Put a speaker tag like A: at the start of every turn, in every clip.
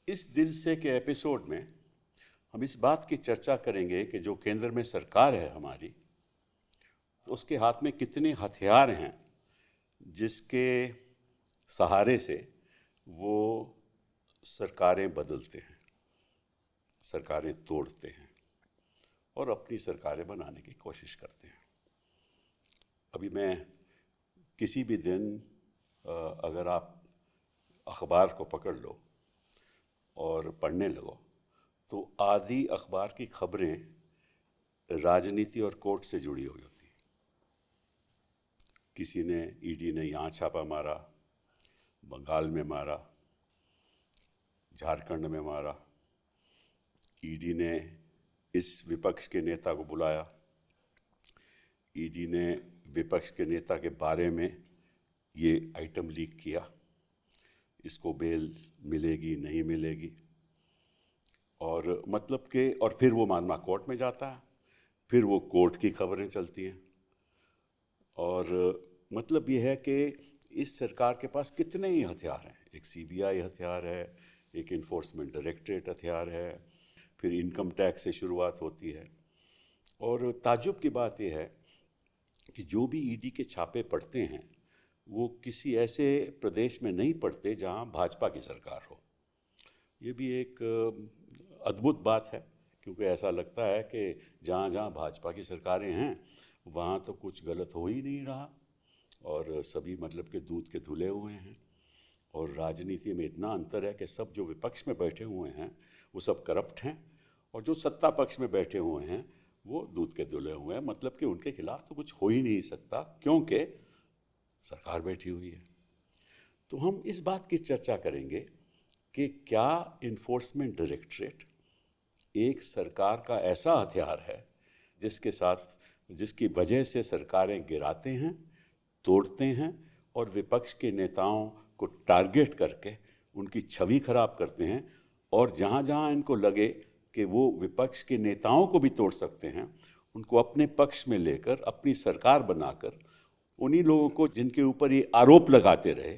A: इस दिल से के एपिसोड में हम इस बात की चर्चा करेंगे कि जो केंद्र में सरकार है हमारी, तो उसके हाथ में कितने हथियार हैं जिसके सहारे से वो सरकारें बदलते हैं, सरकारें तोड़ते हैं और अपनी सरकारें बनाने की कोशिश करते हैं। अभी मैं किसी भी दिन अगर आप अखबार को पकड़ लो और पढ़ने लगो तो आधी अखबार की खबरें राजनीति और कोर्ट से जुड़ी हुई होती हैं। किसी ने ईडी ने यहाँ छापा मारा, बंगाल में मारा, झारखंड में मारा, ईडी ने इस विपक्ष के नेता को बुलाया, ईडी ने विपक्ष के नेता के बारे में ये आइटम लीक किया, इसको बेल मिलेगी नहीं मिलेगी, और मतलब के और फिर वो मामला कोर्ट में जाता है, फिर वो कोर्ट की खबरें चलती हैं। और मतलब ये है कि इस सरकार के पास कितने ही हथियार हैं। एक सीबीआई हथियार है, एक इन्फोर्समेंट डायरेक्टरेट हथियार है, फिर इनकम टैक्स से शुरुआत होती है। और ताज्जुब की बात यह है कि जो भी ईडी के छापे पड़ते हैं वो किसी ऐसे प्रदेश में नहीं पड़ते जहां भाजपा की सरकार हो। ये भी एक अद्भुत बात है, क्योंकि ऐसा लगता है कि जहाँ जहाँ भाजपा की सरकारें हैं वहाँ तो कुछ गलत हो ही नहीं रहा और सभी मतलब के दूध के धुले हुए हैं। और राजनीति में इतना अंतर है कि सब जो विपक्ष में बैठे हुए हैं वो सब करप्ट हैं और जो सत्ता पक्ष में बैठे हुए हैं वो दूध के धुले हुए हैं। मतलब कि उनके खिलाफ तो कुछ हो ही नहीं सकता क्योंकि सरकार बैठी हुई है। तो हम इस बात की चर्चा करेंगे कि क्या इन्फोर्समेंट डायरेक्टरेट एक सरकार का ऐसा हथियार है जिसकी वजह से सरकारें गिराते हैं, तोड़ते हैं और विपक्ष के नेताओं को टारगेट करके उनकी छवि खराब करते हैं। और जहाँ जहाँ इनको लगे कि वो विपक्ष के नेताओं को भी तोड़ सकते हैं, उनको अपने पक्ष में लेकर अपनी सरकार बनाकर उन्हीं लोगों को जिनके ऊपर ये आरोप लगाते रहे,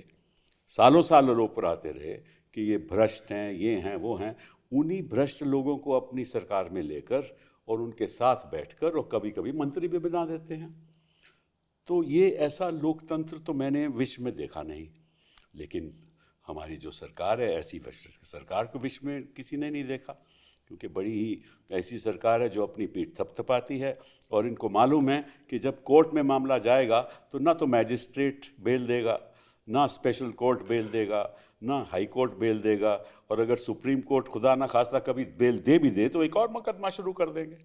A: सालों साल आरोप लगाते रहे कि ये भ्रष्ट हैं, ये हैं, वो हैं, उन्हीं भ्रष्ट लोगों को अपनी सरकार में लेकर और उनके साथ बैठकर और कभी कभी मंत्री भी बना देते हैं। तो ये ऐसा लोकतंत्र तो मैंने विश्व में देखा नहीं, लेकिन हमारी जो सरकार है ऐसी सरकार को विश्व में किसी ने नहीं देखा, क्योंकि बड़ी ही ऐसी सरकार है जो अपनी पीठ थपथपाती है और इनको मालूम है कि जब कोर्ट में मामला जाएगा तो ना तो मैजिस्ट्रेट बेल देगा, ना स्पेशल कोर्ट बेल देगा, ना हाई कोर्ट बेल देगा, और अगर सुप्रीम कोर्ट खुदा ना खास्ता कभी बेल दे भी दे तो एक और मुकदमा शुरू कर देंगे।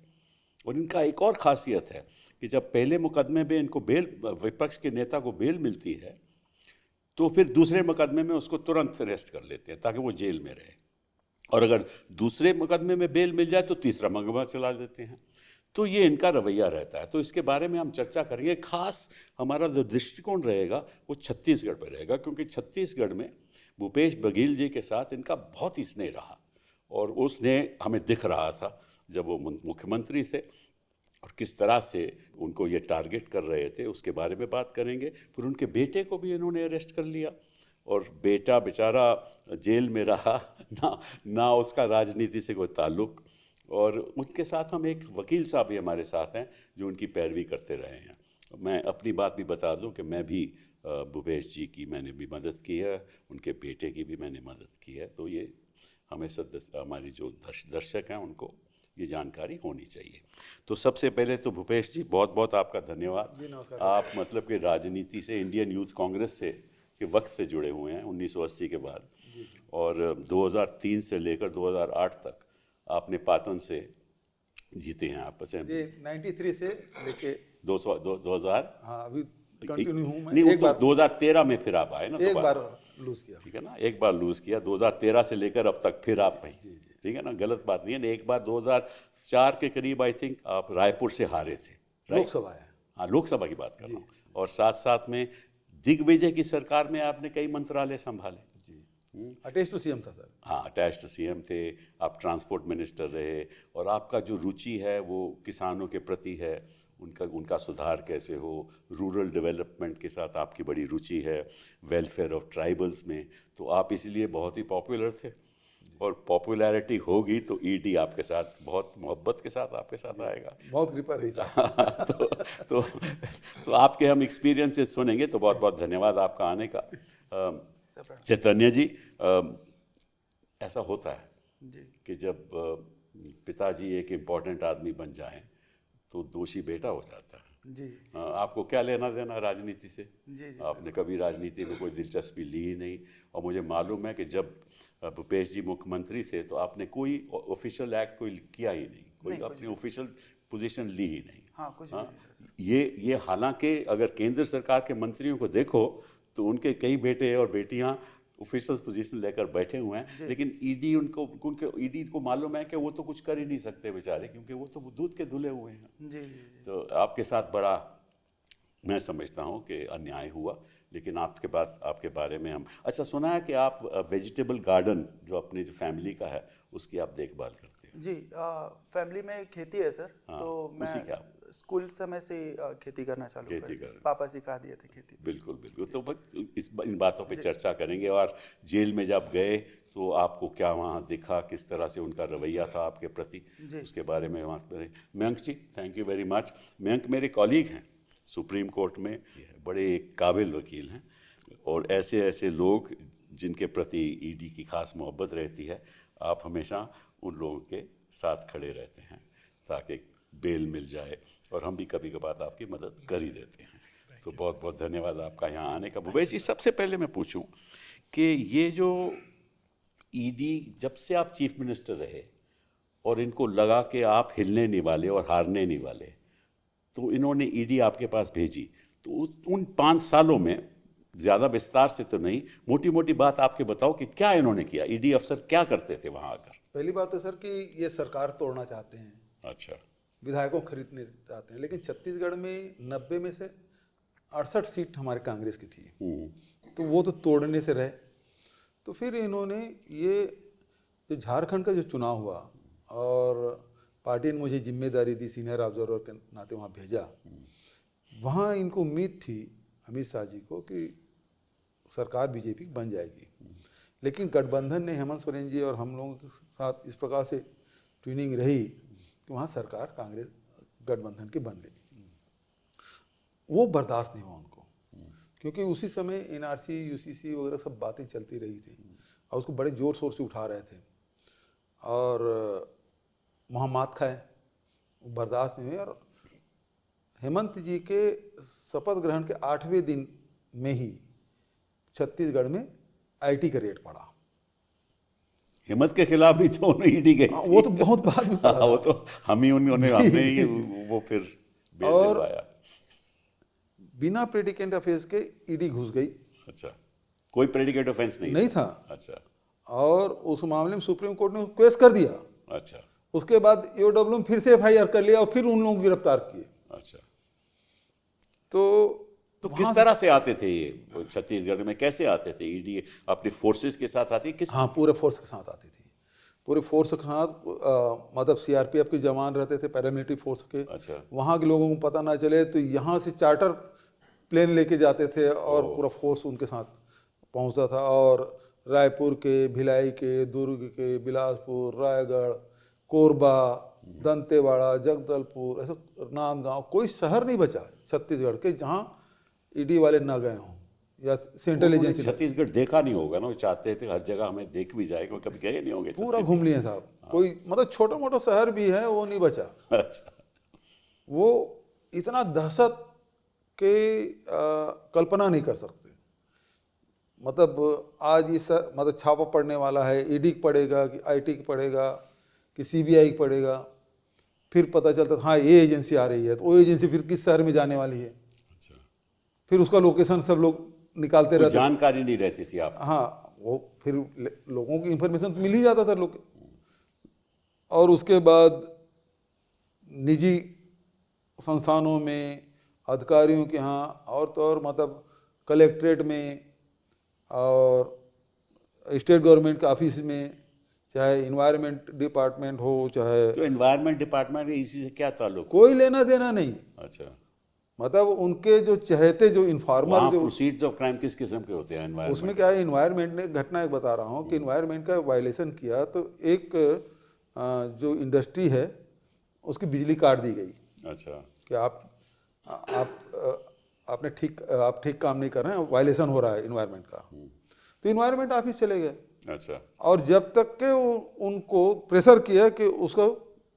A: और इनका एक और खासियत है कि जब पहले मुकदमे में इनको बेल, विपक्ष के नेता को बेल मिलती है, तो फिर दूसरे मुकदमे में उसको तुरंत अरेस्ट कर लेते हैं ताकि वो जेल में रहे, और अगर दूसरे मुकदमे में बेल मिल जाए तो तीसरा मुकदमा चला देते हैं। तो ये इनका रवैया रहता है। तो इसके बारे में हम चर्चा करेंगे। खास हमारा जो दृष्टिकोण रहेगा वो छत्तीसगढ़ पर रहेगा, क्योंकि छत्तीसगढ़ में भूपेश बघेल जी के साथ इनका बहुत ही स्नेह रहा और वो स्नेह हमें दिख रहा था जब वो मुख्यमंत्री थे और किस तरह से उनको ये टारगेट कर रहे थे, उसके बारे में बात करेंगे। फिर उनके बेटे को भी इन्होंने अरेस्ट कर लिया और बेटा बेचारा जेल में रहा, ना उसका राजनीति से कोई ताल्लुक। और उनके साथ हम एक वकील साहब भी हमारे साथ हैं जो उनकी पैरवी करते रहे हैं। मैं अपनी बात भी बता दूं कि मैं भी भूपेश जी की मैंने भी मदद की है, उनके बेटे की भी मैंने मदद की है। तो ये हमें हमारी जो दर्शक हैं उनको ये जानकारी होनी चाहिए। तो सबसे पहले तो भूपेश जी बहुत बहुत आपका धन्यवाद।
B: जी नमस्कार।
A: आप मतलब कि राजनीति से, इंडियन यूथ कांग्रेस से के वक्त से जुड़े हुए हैं 1980 के बाद, और 2003 से लेकर 2008 तक आपने पाटन से जीते हैं आप असेंबली।
B: 93 से लेके
A: 2000
B: हाँ अभी कंटिन्यू हूँ मैं।
A: नहीं, वो
B: एक
A: तो
B: बार
A: 2013 में फिर आप आए ना,
B: एक
A: दोबारा।
B: बार लूज किया।
A: ठीक है ना, एक बार लूज किया 2013 से लेकर अब तक फिर आप वहीं। ठीक है ना, गलत बात नहीं है। एक बार 2004 के करीब आई थिंक आप रायपुर से हारे थे, राइट?
B: लोकसभा है।
A: हाँ, लोकसभा की बात कर रहा हूँ। और साथ साथ में दिग्विजय की सरकार में आपने कई मंत्रालय संभाले।
B: जी, अटैच टू सीएम था सर।
A: हाँ, अटैच टू सीएम थे आप, ट्रांसपोर्ट मिनिस्टर रहे, और आपका जो रुचि है वो किसानों के प्रति है, उनका सुधार कैसे हो, रूरल डेवलपमेंट के साथ आपकी बड़ी रुचि है, वेलफेयर ऑफ ट्राइबल्स में, तो आप इसलिए बहुत ही पॉपुलर थे। और पॉपुलैरिटी होगी तो ईडी आपके साथ बहुत मोहब्बत के साथ आपके साथ आएगा।
B: बहुत कृपा रही साहब।
A: तो तो आपके हम एक्सपीरियंसेस सुनेंगे। तो बहुत बहुत धन्यवाद आपका आने का। चैतन्य जी, ऐसा होता है
C: जी
A: कि जब पिताजी एक इम्पोर्टेंट आदमी बन जाएं तो दोषी बेटा हो जाता है।
C: जी
A: आपको क्या लेना देना राजनीति से?
C: जी जी
A: आपने कभी राजनीति में कोई दिलचस्पी ली ही नहीं। और मुझे मालूम है कि जब भूपेश जी मुख्यमंत्री थे तो आपने कोई ऑफिशियल एक्ट कोई किया ही नहीं, कोई
C: नहीं, कुछ
A: अपनी ऑफिशियल पोजीशन ली ही नहीं।
C: हाँ कुछ भी
A: हाँ,
C: नहीं था सर।
A: ये हालांकि अगर केंद्र सरकार के मंत्रियों को देखो तो उनके कई बेटे और बेटियां ऑफिशियल पोजीशन लेकर बैठे हुए हैं, लेकिन ईडी उनके ईडी को मालूम है कि वो तो कुछ कर ही नहीं सकते बेचारे, क्योंकि वो तो दूध के धुले हुए हैं।
C: जी जी जी
A: तो आपके साथ बड़ा मैं समझता हूँ कि अन्याय हुआ, लेकिन आपके पास आपके बारे में हम अच्छा सुना है कि आप वेजिटेबल गार्डन जो अपनी जो फैमिली का है उसकी आप देखभाल करते हैं।
C: जी फैमिली में खेती है सर।
A: हाँ,
C: तो
A: उसी
C: मैं
A: का।
C: स्कूल समय से खेती करना चालू
A: खेती
C: कर दिया।
A: कर-
C: पापा सिखा दिए थे खेती।
A: बिल्कुल बिल्कुल। तो इन बातों पे चर्चा करेंगे। और जेल में जब गए तो आपको क्या वहाँ दिखा, किस तरह से उनका रवैया था आपके प्रति,
C: जी।
A: उसके बारे में बात करें। Mayank ji, thank you very much. Mayank मेरे कॉलीग हैं सुप्रीम कोर्ट में, बड़े काबिल वकील हैं, और ऐसे ऐसे लोग जिनके प्रति ईडी की खास मोहब्बत रहती है, आप हमेशा उन लोगों के साथ खड़े रहते हैं ताकि बेल मिल जाए, और हम भी कभी कभार आपकी मदद कर ही देते हैं। तो बहुत बहुत धन्यवाद आपका यहाँ आने का। भूपेश जी, सबसे पहले मैं पूछूं कि ये जो ईडी जब से आप चीफ मिनिस्टर रहे और इनको लगा कि आप हिलने नहीं वाले और हारने नहीं वाले, तो इन्होंने ईडी आपके पास भेजी, तो उन 5 सालों में ज़्यादा विस्तार से तो नहीं, मोटी मोटी बात आपके बताओ कि क्या इन्होंने किया, ईडी अफसर क्या करते थे वहाँ आकर?
B: पहली बात तो सर कि ये सरकार तोड़ना चाहते हैं,
A: अच्छा,
B: विधायकों को खरीदने चाहते हैं, लेकिन छत्तीसगढ़ में 90 में से 68 सीट हमारे कांग्रेस की थी, तो वो तो तोड़ने से रहे। तो फिर इन्होंने ये जो झारखंड का जो चुनाव हुआ और पार्टी ने मुझे जिम्मेदारी दी, सीनियर ऑब्जर्वर के नाते वहाँ भेजा, वहाँ इनको उम्मीद थी अमित शाह जी को कि सरकार बीजेपी की बन जाएगी, लेकिन गठबंधन ने हेमंत सोरेन जी और हम लोगों के साथ इस प्रकार से ट्यूनिंग रही कि वहाँ सरकार कांग्रेस गठबंधन की बन गई। वो बर्दाश्त नहीं हुआ उनको, क्योंकि उसी समय एनआरसी यूसीसी वगैरह सब बातें चलती रही थी और उसको बड़े जोर शोर से उठा रहे थे, और वहाँ मात खाए, बर्दाश्त नहीं हुई। और हेमंत जी के शपथ ग्रहण के 8वें दिन में ही छत्तीसगढ़ में आईटी का रेट पड़ा।
A: हिम्मत के खिलाफ भी तो ईडी गई
B: हाँ,
A: थी।
B: वो तो बहुत बाद में पड़ा।
A: वो तो हमने ही वो फिर बेल
B: और
A: दिलवाया।
B: बिना प्रेडिकेट ऑफेंस के ईडी घुस गई,
A: अच्छा, कोई प्रेडिकेट ऑफेंस
B: नहीं था,
A: अच्छा
B: और उस मामले में सुप्रीम कोर्ट ने केस कर दिया।
A: अच्छा
B: उसके बाद ईओडब्ल्यू फिर से एफआईआर कर लिया और फिर उन लोगों को गिरफ्तार किए।
A: अच्छा।
B: तो
A: तो किस तरह से आते थे ये छत्तीसगढ़ में, कैसे आते थे ईडी? अपनी फोर्सेस के साथ आती किस?
B: हाँ, पूरे फोर्स के साथ आती थी, पूरे फोर्स के साथ, मतलब सीआरपीएफ के जवान रहते थे, पैरामिलिट्री फोर्स के।
A: अच्छा,
B: वहाँ के लोगों को पता ना चले तो यहाँ से चार्टर प्लेन लेके जाते थे और पूरा फोर्स उनके साथ पहुँचता था, और रायपुर के, भिलाई के, दुर्ग के, बिलासपुर, रायगढ़, कोरबा, दंतेवाड़ा, जगदलपुर, ऐसा नांदगांव, कोई शहर नहीं बचा छत्तीसगढ़ के जहाँ ईडी वाले ना गए हों या सेंट्रल
A: उन्होंने
B: एजेंसी।
A: छत्तीसगढ़ देखा नहीं होगा ना, वो चाहते थे हर जगह हमें देख भी जाए, क्योंकि कभी गए नहीं होंगे
B: पूरा घूम लिए साहब, कोई मतलब छोटा मोटा शहर भी है वो नहीं बचा।
A: अच्छा,
B: वो इतना दहशत के कल्पना नहीं कर सकते। मतलब आज इस मतलब छापा पड़ने वाला है, ईडी पड़ेगा कि आईटी की पड़ेगा कि सीबीआई की पड़ेगा, फिर पता चलता था हाँ ये एजेंसी आ रही है, तो वो एजेंसी फिर किस शहर में जाने वाली है,
A: अच्छा।
B: फिर उसका लोकेशन सब लोग निकालते
A: कोई
B: रहते।
A: जानकारी नहीं रहती थी आप?
B: हाँ, वो फिर लोगों की इंफॉर्मेशन तो मिल ही जाता था लोग। और उसके बाद निजी संस्थानों में, अधिकारियों के यहाँ, और तो और मतलब कलेक्ट्रेट में और स्टेट गवर्नमेंट के ऑफिस में, चाहे इन्वायरमेंट डिपार्टमेंट हो, चाहे
A: तो एनवायरनमेंट डिपार्टमेंट इसी से क्या ताल्लुक?
B: कोई लेना देना नहीं।
A: अच्छा,
B: मतलब उनके जो चहेते जो इन्फॉर्मर
A: वहाँ
B: जो
A: प्रोसीड्स ऑफ क्राइम किस किस्म के होते हैं environment?
B: उसमें क्या है, इन्वायरमेंट ने घटना एक बता रहा हूँ कि इन्वायरमेंट का वायलेशन किया तो एक जो इंडस्ट्री है उसकी बिजली काट दी गई
A: अच्छा
B: कि आप ठीक काम नहीं कर रहे हैं, वायलेशन हो रहा है इन्वायरमेंट का। तो इन्वायरमेंट ऑफिस चले गए
A: अच्छा
B: और जब तक के उनको प्रेशर किया कि उसको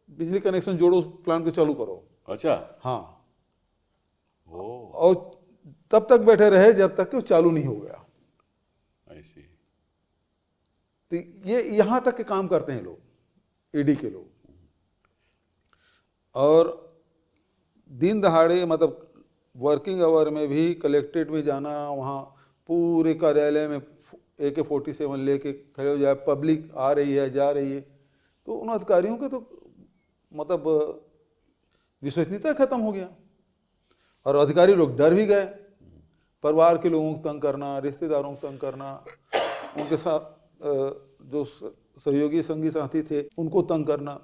B: बिजली कनेक्शन जोड़ो, उस प्लांट को चालू करो।
A: अच्छा
B: हाँ,
A: ओ
B: और तब तक बैठे रहे जब तक कि वो चालू नहीं हो गया।
A: आई सी।
B: तो ये यहाँ तक के काम करते हैं लोग, ईडी के लोग। और दिन दहाड़े मतलब वर्किंग आवर में भी कलेक्ट्रेट में जाना, वहाँ पूरे कार्यालय में AK-47 लेके खड़े हो जाए, पब्लिक आ रही है जा रही है, तो उन अधिकारियों के तो मतलब विश्वसनीयता खत्म हो गया और अधिकारी लोग डर भी गए। परिवार के लोगों को तंग करना, रिश्तेदारों को तंग करना, उनके साथ जो सहयोगी संगी साथी थे उनको तंग करना।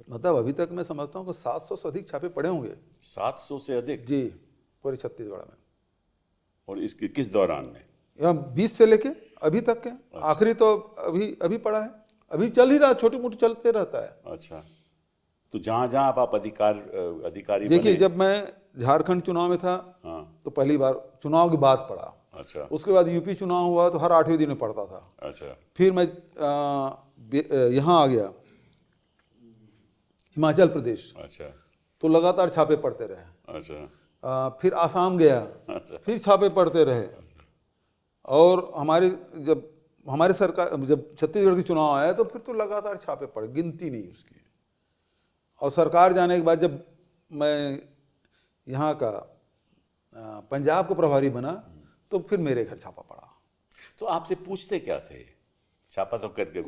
B: मतलब अभी तक मैं समझता हूँ कि 700 से अधिक छापे पड़े होंगे
A: 700 से अधिक
B: जी पूरे छत्तीसगढ़ में।
A: और इसके किस दौरान में?
B: यहाँ 20 से लेके अभी तक के आखिरी तो अभी पड़ा है, अभी चल ही रहा, छोटी मोटी चलते रहता है।
A: अच्छा, तो जहाँ जहाँ आप अधिकारी
B: देखिए
A: बने?
B: जब मैं झारखंड चुनाव में था
A: हाँ
B: तो पहली बार चुनाव के बाद पड़ा।
A: अच्छा
B: उसके बाद यूपी चुनाव हुआ तो हर 8वें दिन में पड़ता था।
A: अच्छा
B: फिर मैं यहाँ आ गया हिमाचल प्रदेश,
A: अच्छा
B: तो लगातार छापे पड़ते रहे।
A: अच्छा
B: फिर आसाम गया,
A: अच्छा
B: फिर छापे पड़ते रहे। और जब हमारे सरकार जब छत्तीसगढ़ के चुनाव आया तो फिर तो लगातार छापे पड़े, गिनती नहीं उसकी। और सरकार जाने के बाद जब मैं यहाँ का पंजाब का प्रभारी बना तो फिर मेरे घर छापा पड़ा।
A: तो आपसे पूछते क्या थे? छापा तो करके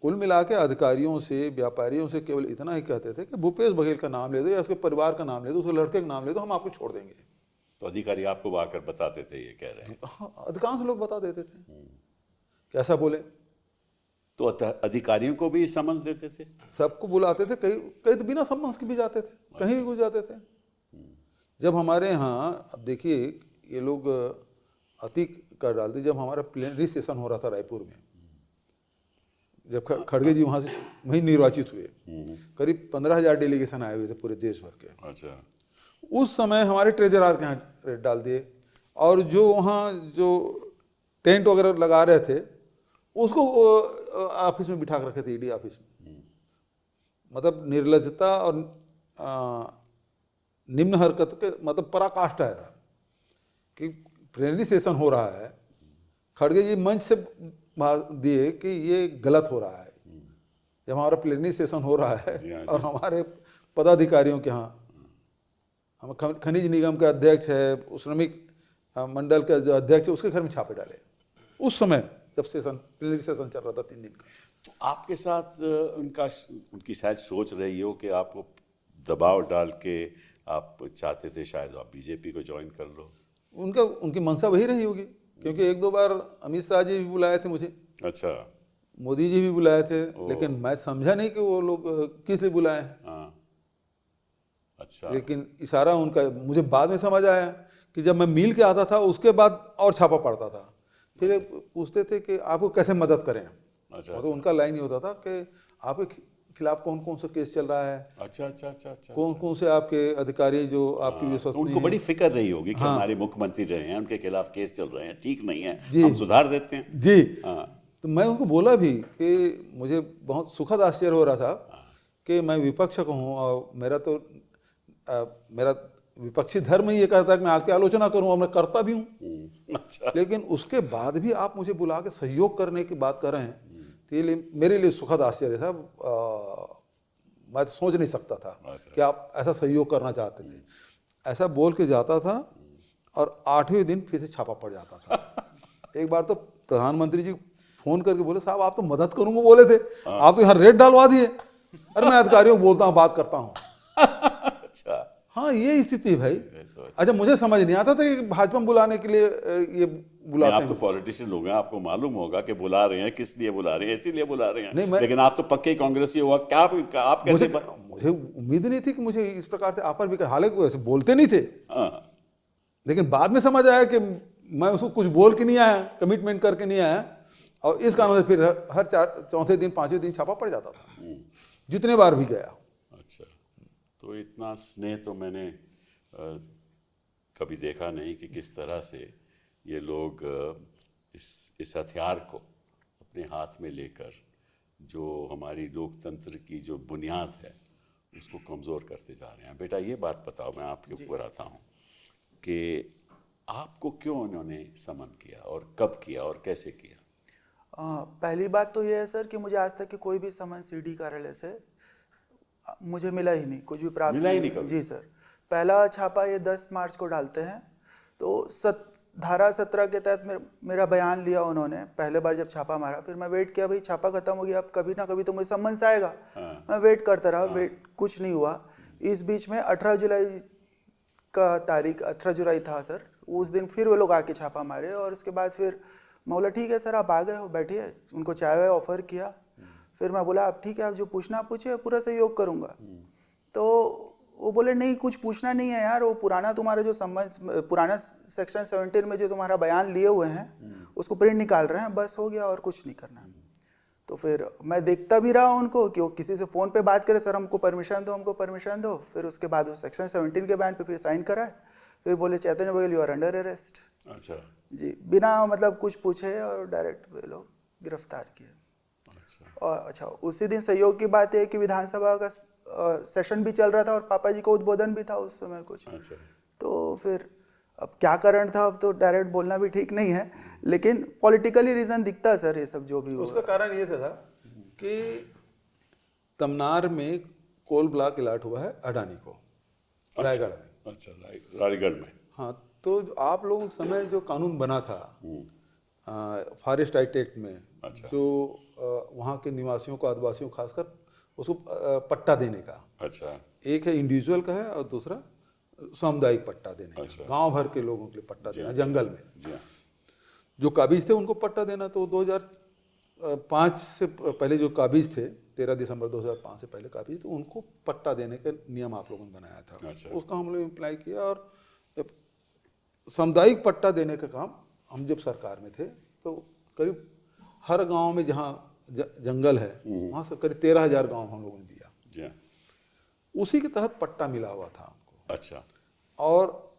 B: कुल मिला के अधिकारियों से, व्यापारियों से केवल इतना ही कहते थे कि भूपेश बघेल का नाम ले दो या उसके परिवार का नाम ले दो, उसके लड़के का नाम ले दो, हम आपको छोड़ देंगे।
A: तो अधिकारी आपको आकर बताते थे ये कह रहे हैं?
B: हाँ, अधिकांश लोग बता देते थे कैसा बोले।
A: तो अधिकारियों को भी समझ देते थे?
B: सबको बुलाते थे, कई तो बिना सम्मान के भी जाते थे, कहीं भी घुस जाते थे। जब हमारे यहाँ अब देखिए ये लोग अति कर डालते, जब हमारा प्लेनरी सेशन हो रहा था रायपुर में, जब खड़गे जी वहाँ से वहीं निर्वाचित हुए, करीब 15,000 डेलीगेशन आए हुए थे पूरे देश भर के।
A: अच्छा,
B: उस समय हमारे ट्रेजरर के यहाँ रेट डाल दिए और जो वहाँ जो टेंट वगैरह लगा रहे थे उसको ऑफिस में बिठा कर रखे थे, ईडी ऑफिस में। मतलब निर्लजता और निम्न हरकत के मतलब पराकाष्ठा है कि प्लेनरी सेशन हो रहा है, खड़गे जी मंच से दिए कि ये गलत हो रहा है। जब हमारा प्लेनरी सेशन हो रहा है और हमारे पदाधिकारियों के यहाँ, हम खनिज निगम का अध्यक्ष है, श्रमिक मंडल का जो अध्यक्ष है, उसके घर में छापे डाले उस समय जब प्लेनरी सेशन चल रहा था 3 दिन का।
A: तो आपके साथ उनकी शायद सोच रही हो कि आपको दबाव डाल के आप चाहते थे शायद आप बीजेपी को ज्वाइन कर लो?
B: उनकी मंशा वही रही होगी, क्योंकि 1-2 बार अमित शाह जी भी बुलाए थे मुझे,
A: अच्छा,
B: मोदी जी भी बुलाए थे, लेकिन मैं समझा नहीं कि वो लोग किस लिए बुलाए हैं।
A: हाँ अच्छा,
B: लेकिन इशारा उनका मुझे बाद में समझ आया कि जब मैं मिल के आता था उसके बाद और छापा पड़ता था। फिर पूछते थे कि आपको कैसे मदद करें।
A: अच्छा,
B: तो उनका लाइन ये होता था कि आपके खिलाफ कौन कौन सा केस चल रहा है,
A: अच्छा अच्छा अच्छा अच्छा,
B: कौन कौन से आपके अधिकारी जो आपकी
A: तो
B: विश्वसनीय
A: उनको
B: हैं।
A: बड़ी फिक्र रही होगी कि
B: हाँ।
A: हमारे मुख्यमंत्री रहे हैं, उनके खिलाफ केस चल रहे हैं, ठीक नहीं है,
B: जी।
A: हम सुधार देते हैं।
B: जी,
A: हाँ
B: तो मैं उनको बोला भी कि मुझे बहुत सुखद आश्चर्य हो रहा था कि मैं विपक्ष का हूँ और मेरा विपक्षी धर्म ही ये कहता है कि मैं आपकी आलोचना करूँ और मैं करता भी हूँ।
A: अच्छा,
B: लेकिन उसके बाद भी आप मुझे बुला के सहयोग करने की बात कर रहे हैं, तो ये मेरे लिए सुखद आश्चर्य था। मैं तो सोच नहीं सकता था कि आप ऐसा सहयोग करना चाहते थे। ऐसा बोल के जाता था और 8वें दिन फिर से छापा पड़ जाता था। एक बार तो प्रधानमंत्री जी फोन करके बोले, साहब आप तो मदद करूंगा बोले थे, आप तो यहाँ रेट डालवा दिए। अरे मैं अधिकारियों को बोलता हूँ, बात करता हूँ।
A: अच्छा,
B: हाँ ये स्थिति है भाई। अच्छा, मुझे समझ नहीं आता था कि भाजपा में बुलाने के लिए ये बुलाते
A: आप
B: हैं।
A: तो पॉलिटिशियन लोग हैं, आपको मालूम होगा कि बुला रहे हैं, किस लिए बुला रहे हैं, इसीलिए बुला रहे हैं।
B: नहीं,
A: लेकिन आप तो पक्के कांग्रेसी हुआ, क्या आप कैसे
B: मुझे उम्मीद नहीं थी कि मुझे इस प्रकार से ऑफर भी कर, हालांकि वो ऐसे बोलते नहीं थे,
A: हाँ,
B: लेकिन बाद में समझ आया कि मैं उसको कुछ बोल के नहीं आया, कमिटमेंट करके नहीं आया, और इस कारण से फिर हर चौथे दिन पांचवें दिन छापा पड़ जाता था, जितने बार भी गया।
A: अच्छा, तो इतना स्नेह तो मैंने कभी देखा नहीं कि किस तरह से ये लोग इस हथियार को अपने हाथ में लेकर जो हमारी लोकतंत्र की जो बुनियाद है उसको कमज़ोर करते जा रहे हैं। बेटा ये बात बताओ, मैं आपके ऊपर आता हूँ कि आपको क्यों उन्होंने समन किया और कब किया और कैसे किया?
C: पहली बात तो ये है सर कि मुझे आज तक कि कोई भी समन सीडी कार्यालय से मुझे मिला ही नहीं, कुछ भी प्राप्त
A: मिला ही नहीं कभी?
C: जी सर, पहला छापा ये 10 मार्च को डालते हैं, तो धारा 17 के तहत मेरा बयान लिया उन्होंने पहले बार जब छापा मारा। फिर मैं वेट किया, भाई छापा खत्म हो गया, अब कभी ना कभी तो मुझे सम्मन्स आएगा।
A: हाँ।
C: मैं वेट करता रहा, वेट कुछ नहीं हुआ। इस बीच में 18 जुलाई का तारीख 18 जुलाई था सर, उस दिन फिर वो लोग आके छापा मारे, और उसके बाद फिर मैं बोला ठीक है सर आप आ गए हो, बैठिए। उनको चाय वाय ऑफर किया, फिर मैं बोला आप ठीक है, आप जो पूछना पूछिए, पूरा सहयोग करूँगा। तो वो बोले नहीं कुछ पूछना नहीं है यार, वो पुराना तुम्हारा जो संबंध, पुराना सेक्शन 17 में जो तुम्हारा बयान लिए हुए हैं उसको प्रिंट निकाल रहे हैं, बस हो गया और कुछ नहीं करना। तो फिर मैं देखता भी रहा उनको कि वो किसी से फ़ोन पे बात करे, सर हमको परमिशन दो, हमको परमिशन दो। फिर उसके बाद वो सेक्शन 17 के बयान पे फिर साइन कराए, फिर बोले Chaitanya Baghel you are under arrest.
A: अच्छा
C: जी, बिना मतलब कुछ पूछे और डायरेक्ट वे लोग गिरफ्तार किए। और अच्छा, उसी दिन सहयोग की बात है कि विधानसभा का सेशन भी चल रहा था और पापा जी का उद्बोधन भी था उस समय कुछ।
A: अच्छा,
C: तो फिर अब क्या कारण था, अब तो डायरेक्ट बोलना भी ठीक नहीं है, लेकिन पॉलिटिकली रीजन दिखता है सर ये सब जो भी
B: उसका कारण ये था कि तमनार में कोल ब्लॉक अलॉट हुआ है अडानी को, रायगढ़ में।
A: अच्छा, रायगढ़ में।
B: हाँ, तो आप लोगों के समय जो कानून बना था फॉरेस्ट राइट एक्ट में,
A: अच्छा।
B: जो वहाँ के निवासियों को, आदिवासियों को खासकर उसको पट्टा देने का,
A: अच्छा,
B: एक है इंडिविजुअल का है और दूसरा सामुदायिक पट्टा देने
A: अच्छा।
B: का, गांव भर के लोगों के लिए पट्टा देना जंगल में।
A: जी हाँ,
B: जो काबिज थे उनको पट्टा देना, तो 2005 से पहले जो काबिज थे, 13 दिसंबर 2005 से पहले काबिज, तो उनको पट्टा देने का नियम आप लोगों ने बनाया था।
A: अच्छा।
B: उसका हम लोग इम्प्लाई किया, और सामुदायिक पट्टा देने का काम हम जब सरकार में थे तो करीब हर गांव में जहां जंगल है वहां से करीब 13,000 गांव हम लोगों ने दिया।
A: जी हाँ,
B: उसी के तहत पट्टा मिला हुआ था हमको,
A: अच्छा,
B: और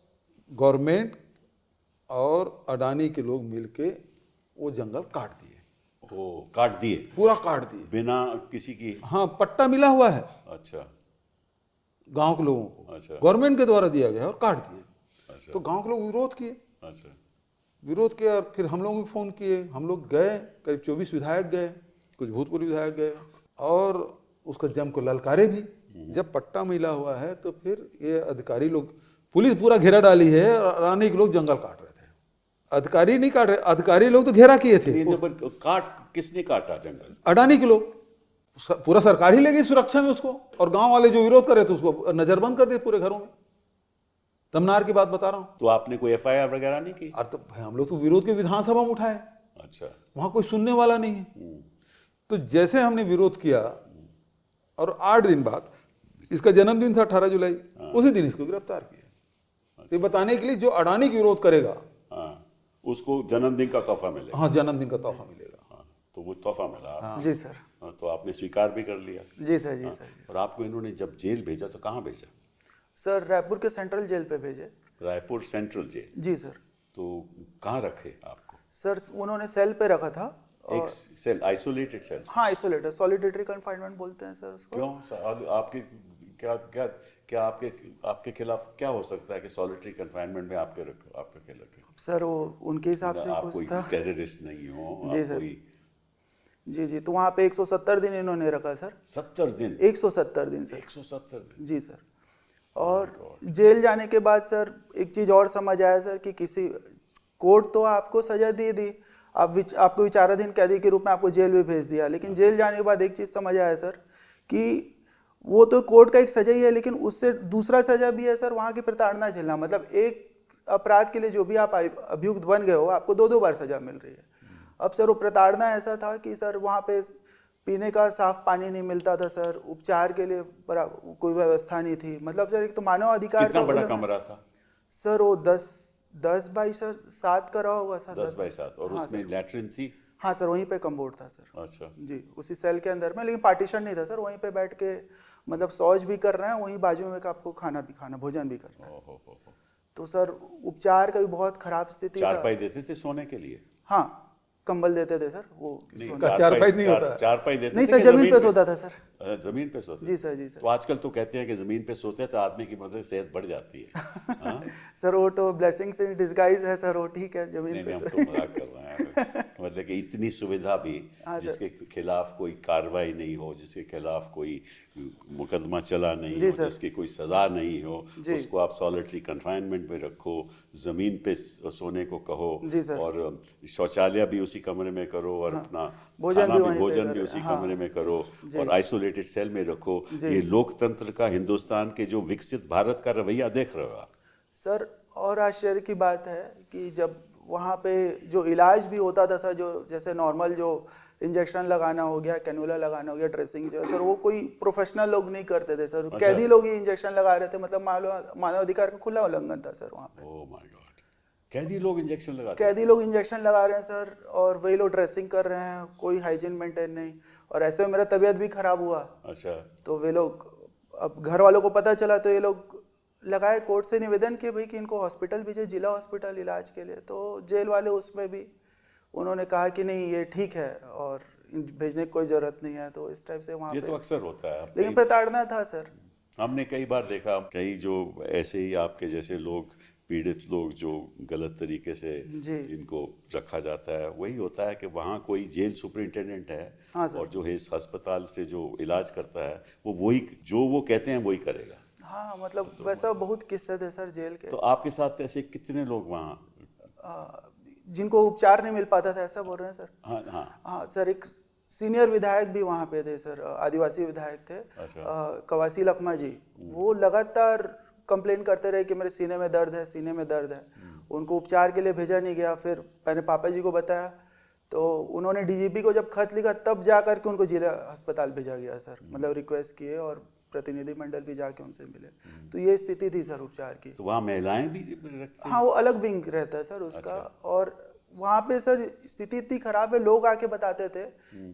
B: गवर्नमेंट और अडानी के लोग मिलके वो जंगल काट दिए,
A: ओ काट दिए
B: पूरा काट दिए
A: बिना किसी की?
B: हाँ, पट्टा मिला हुआ है
A: अच्छा,
B: गांव के लोगों को,
A: अच्छा।
B: गवर्नमेंट के द्वारा दिया गया और काट दिए।
A: अच्छा,
B: तो गांव के लोग विरोध किए,
A: अच्छा,
B: विरोध किया, और फिर हम लोग भी फ़ोन किए, हम लोग गए, करीब 24 विधायक गए, कुछ भूतपूर्व विधायक गए, और उसका जम को ललकारे भी। जब पट्टा मिला हुआ है तो फिर ये अधिकारी लोग, पुलिस पूरा घेरा डाली है, और अडानी के लोग जंगल काट रहे थे, अधिकारी नहीं काट रहे, अधिकारी लोग तो घेरा किए थे।
A: नहीं, तो पर काट किसने काटा जंगल?
B: अडानी के लोग, पूरा सरकार ही ले गई सुरक्षा में उसको, और गांव वाले जो विरोध कर रहे थे उसको नजरबंद कर दिए पूरे घरों में। तमनार की बात बता रहा हूँ।
A: तो आपने कोई FIR वगैरह नहीं की?
B: और तो भाई हम लोग तो विरोध के विधानसभा में उठाए,
A: अच्छा,
B: वहां कोई सुनने वाला नहीं है। तो जैसे हमने विरोध किया, और 8 दिन बाद, इसका जन्मदिन था 18 जुलाई, उसी दिन इसको गिरफ्तार किया। तो ये बताने के लिए जो अडानी की विरोध करेगा,
A: हाँ, उसको जन्मदिन का तोहफा मिलेगा।
B: हाँ, जन्मदिन का तोहफा मिलेगा।
A: हाँ, तो वो तोहफा मिला।
C: जी सर।
A: हाँ, तो आपने स्वीकार भी कर लिया।
C: जी सर, जी सर।
A: और आपको इन्होंने जब जेल भेजा तो कहाँ भेजा?
C: सर रायपुर के सेंट्रल जेल पे भेजे।
A: Raipur central jail?
C: जी सर।
A: तो कहाँ रखे आपको?
C: सर उन्होंने सेल पे रखा था।
A: एक सेल, आइसोलेटेड सेल?
C: हाँ, आइसोलेटेड, सॉलिडेटरी कन्फाइनमेंट बोलते हैं सर उसको।
A: क्यों? आपके क्या क्या क्या आपके खिलाफ क्या हो सकता है कि सॉलिटरी कन्फाइनमेंट में आपके रखे?
C: सर वो उनके हिसाब से
A: आप
C: कुछ
A: कोई
C: था।
A: टेररिस्ट नहीं हो?
C: जी
A: आप
C: सर।
A: कोई
C: जी जी, तो वहाँ पे 170 दिन इन्होंने रखा सर।
A: 70 दिन?
C: 170 दिन सर।
A: 170 दिन?
C: जी सर। और जेल जाने के बाद सर एक चीज़ और समझ आया सर कि किसी कोर्ट तो आपको सजा दे दी, आपको विचाराधीन कैदी के रूप में आपको जेल भी भेज दिया, लेकिन जेल जाने के बाद एक चीज़ समझ आया सर कि वो तो कोर्ट का एक सजा ही है, लेकिन उससे दूसरा सजा भी है सर, वहाँ की प्रताड़ना झेलना। मतलब एक अपराध के लिए जो भी आप अभियुक्त बन गए हो, आपको 2-2 बार सजा मिल रही है। अब सर वो प्रताड़ना ऐसा था कि सर वहाँ पे पीने का साफ पानी नहीं मिलता था सर, उपचार के लिए कोई व्यवस्था नहीं थी। मतलब सर एक तो मानव अधिकार
A: कितना
C: का
A: बड़ा
C: उल्लंघन-
A: कमरा था?
C: सर वो 10 बाई सर 7 का रहा होगा सर।
A: 10 बाई 7। और
C: हाँ
A: उसमें
C: सर।
A: लैट्रिन थी?
C: हाँ सर, वहीं पे कम्बोर्ड था सर।
A: अच्छा।
C: जी, उसी सेल के अंदर में, लेकिन पार्टीशन नहीं था सर। वहीं पे बैठ के मतलब शौच भी कर रहे हैं, वहीं बाजू में आपको खाना भी खाना, भोजन भी करना है।
A: ओहो हो।
C: तो सर उपचार का भी बहुत खराब स्थिति था।
A: चारपाई देते थे सोने के लिए?
C: हाँ, कंबल देते थे सर वो।
A: नहीं,
B: चारपाई नहीं होता।
A: चारपाई देते
C: नहीं
A: थे
C: सर,
A: कि
C: जमीन पे सोता था सर।
A: जमीन पे सोते?
C: जी सर, जी सर।
A: तो आजकल तो कहते हैं कि जमीन पे सोते हैं तो आदमी की मतलब सेहत बढ़ जाती है। हाँ?
C: सर वो तो ब्लेसिंग्स इन डिस्गाइज है सर, वो ठीक है जमीन
A: नहीं
C: पे
A: नहीं, हम
C: सो-
A: तो मजाक कर रहे हैं। मतलब कि इतनी सुविधा भी,
C: हाँ सर।
A: जिसके खिलाफ कोई कार्रवाई नहीं हो, जिसके खिलाफ कोई मुकदमा चला नहीं
C: जी
A: हो,
C: सर।
A: जिसकी कोई सजा नहीं हो,
C: जी।
A: उसको आप सॉलिटरी कन्फाइनमेंट में रखो, ज़मीन पे सोने को कहो,
C: जी सर।
A: और शौचालय भी उसी कमरे में करो, और अपना
C: भोजन
A: खाना
C: भी
A: भी
C: वहीं पे
A: भोजन भी
C: करें।
A: उसी
C: हाँ।
A: कमरे में करो,
C: जी।
A: और आइसोलेटेड सेल में रखो।
C: जी।
A: ये लोकतंत्र का हिंदुस्तान के जो विकसित भारत का रवैया देख रहे हो आप?
C: सर और आश्चर्य की बात है कि जब वहाँ पे जो इलाज भी होता था सर, जो जैसे नॉर्मल जो इंजेक्शन लगाना हो गया, कैनुला लगाना हो गया, ड्रेसिंग जो है सर, वो कोई प्रोफेशनल लोग नहीं करते थे सर।
A: अच्छा।
C: कैदी लोग ही इंजेक्शन लगा रहे थे। मतलब मानव अधिकार का खुला उल्लंघन था सर वहाँ पे।
A: ओह माय गॉड, कैदी लोग इंजेक्शन लगाते?
C: कैदी लोग इंजेक्शन लगा रहे हैं सर, और वही लोग ड्रेसिंग कर रहे हैं, कोई हाइजीन मेंटेन नहीं। और ऐसे में मेरा तबीयत भी खराब हुआ।
A: अच्छा।
C: तो वे लोग, अब घर वालों को पता चला तो ये लोग लगाए कोर्ट से निवेदन कि भाई कि इनको हॉस्पिटल भेजे, जिला हॉस्पिटल इलाज के लिए। तो जेल वाले उसमें भी उन्होंने कहा कि नहीं ये ठीक है और भेजने की कोई ज़रूरत नहीं है। तो इस टाइप से वहाँ
A: ये
C: पे,
A: तो अक्सर होता है।
C: लेकिन प्रताड़ना था सर।
A: हमने कई बार देखा, कई जो ऐसे ही आपके जैसे लोग, पीड़ित लोग जो गलत तरीके से
C: जी।
A: इनको रखा जाता है, वही होता है कि वहाँ कोई जेल सुपरिटेंडेंट है,
C: हाँ सर।
A: और जो है इस अस्पताल से जो इलाज करता है, वो वही जो वो कहते हैं वही करेगा।
C: हाँ, मतलब वैसा बहुत किस्से थे सर जेल के।
A: तो आपके साथ ऐसे कितने लोग वहाँ?
C: जिनको उपचार नहीं मिल पाता था, ऐसा बोल रहे हैं सर?
A: हाँ हाँ।
C: हाँ सर, एक सीनियर विधायक भी वहाँ पे थे सर, आदिवासी विधायक थे।
A: अच्छा।
C: कवासी लखमा जी, वो लगातार कंप्लेन करते रहे कि मेरे सीने में दर्द है, सीने में दर्द है। उनको उपचार के लिए भेजा नहीं गया। फिर मैंने पापा जी को बताया, तो उन्होंने डीजीपी को जब खत लिखा, तब जा करके उनको जिला अस्पताल भेजा गया सर। मतलब रिक्वेस्ट किए और प्रतिनिधिमंडल भी जाके उनसे मिले। तो ये स्थिति थी सर उपचार की।
A: तो वहाँ महिलाएं भी रखती?
C: हाँ, वो अलग विंग रहता है सर उसका।
A: अच्छा।
C: और वहाँ पे सर स्थिति इतनी खराब है, लोग आके बताते थे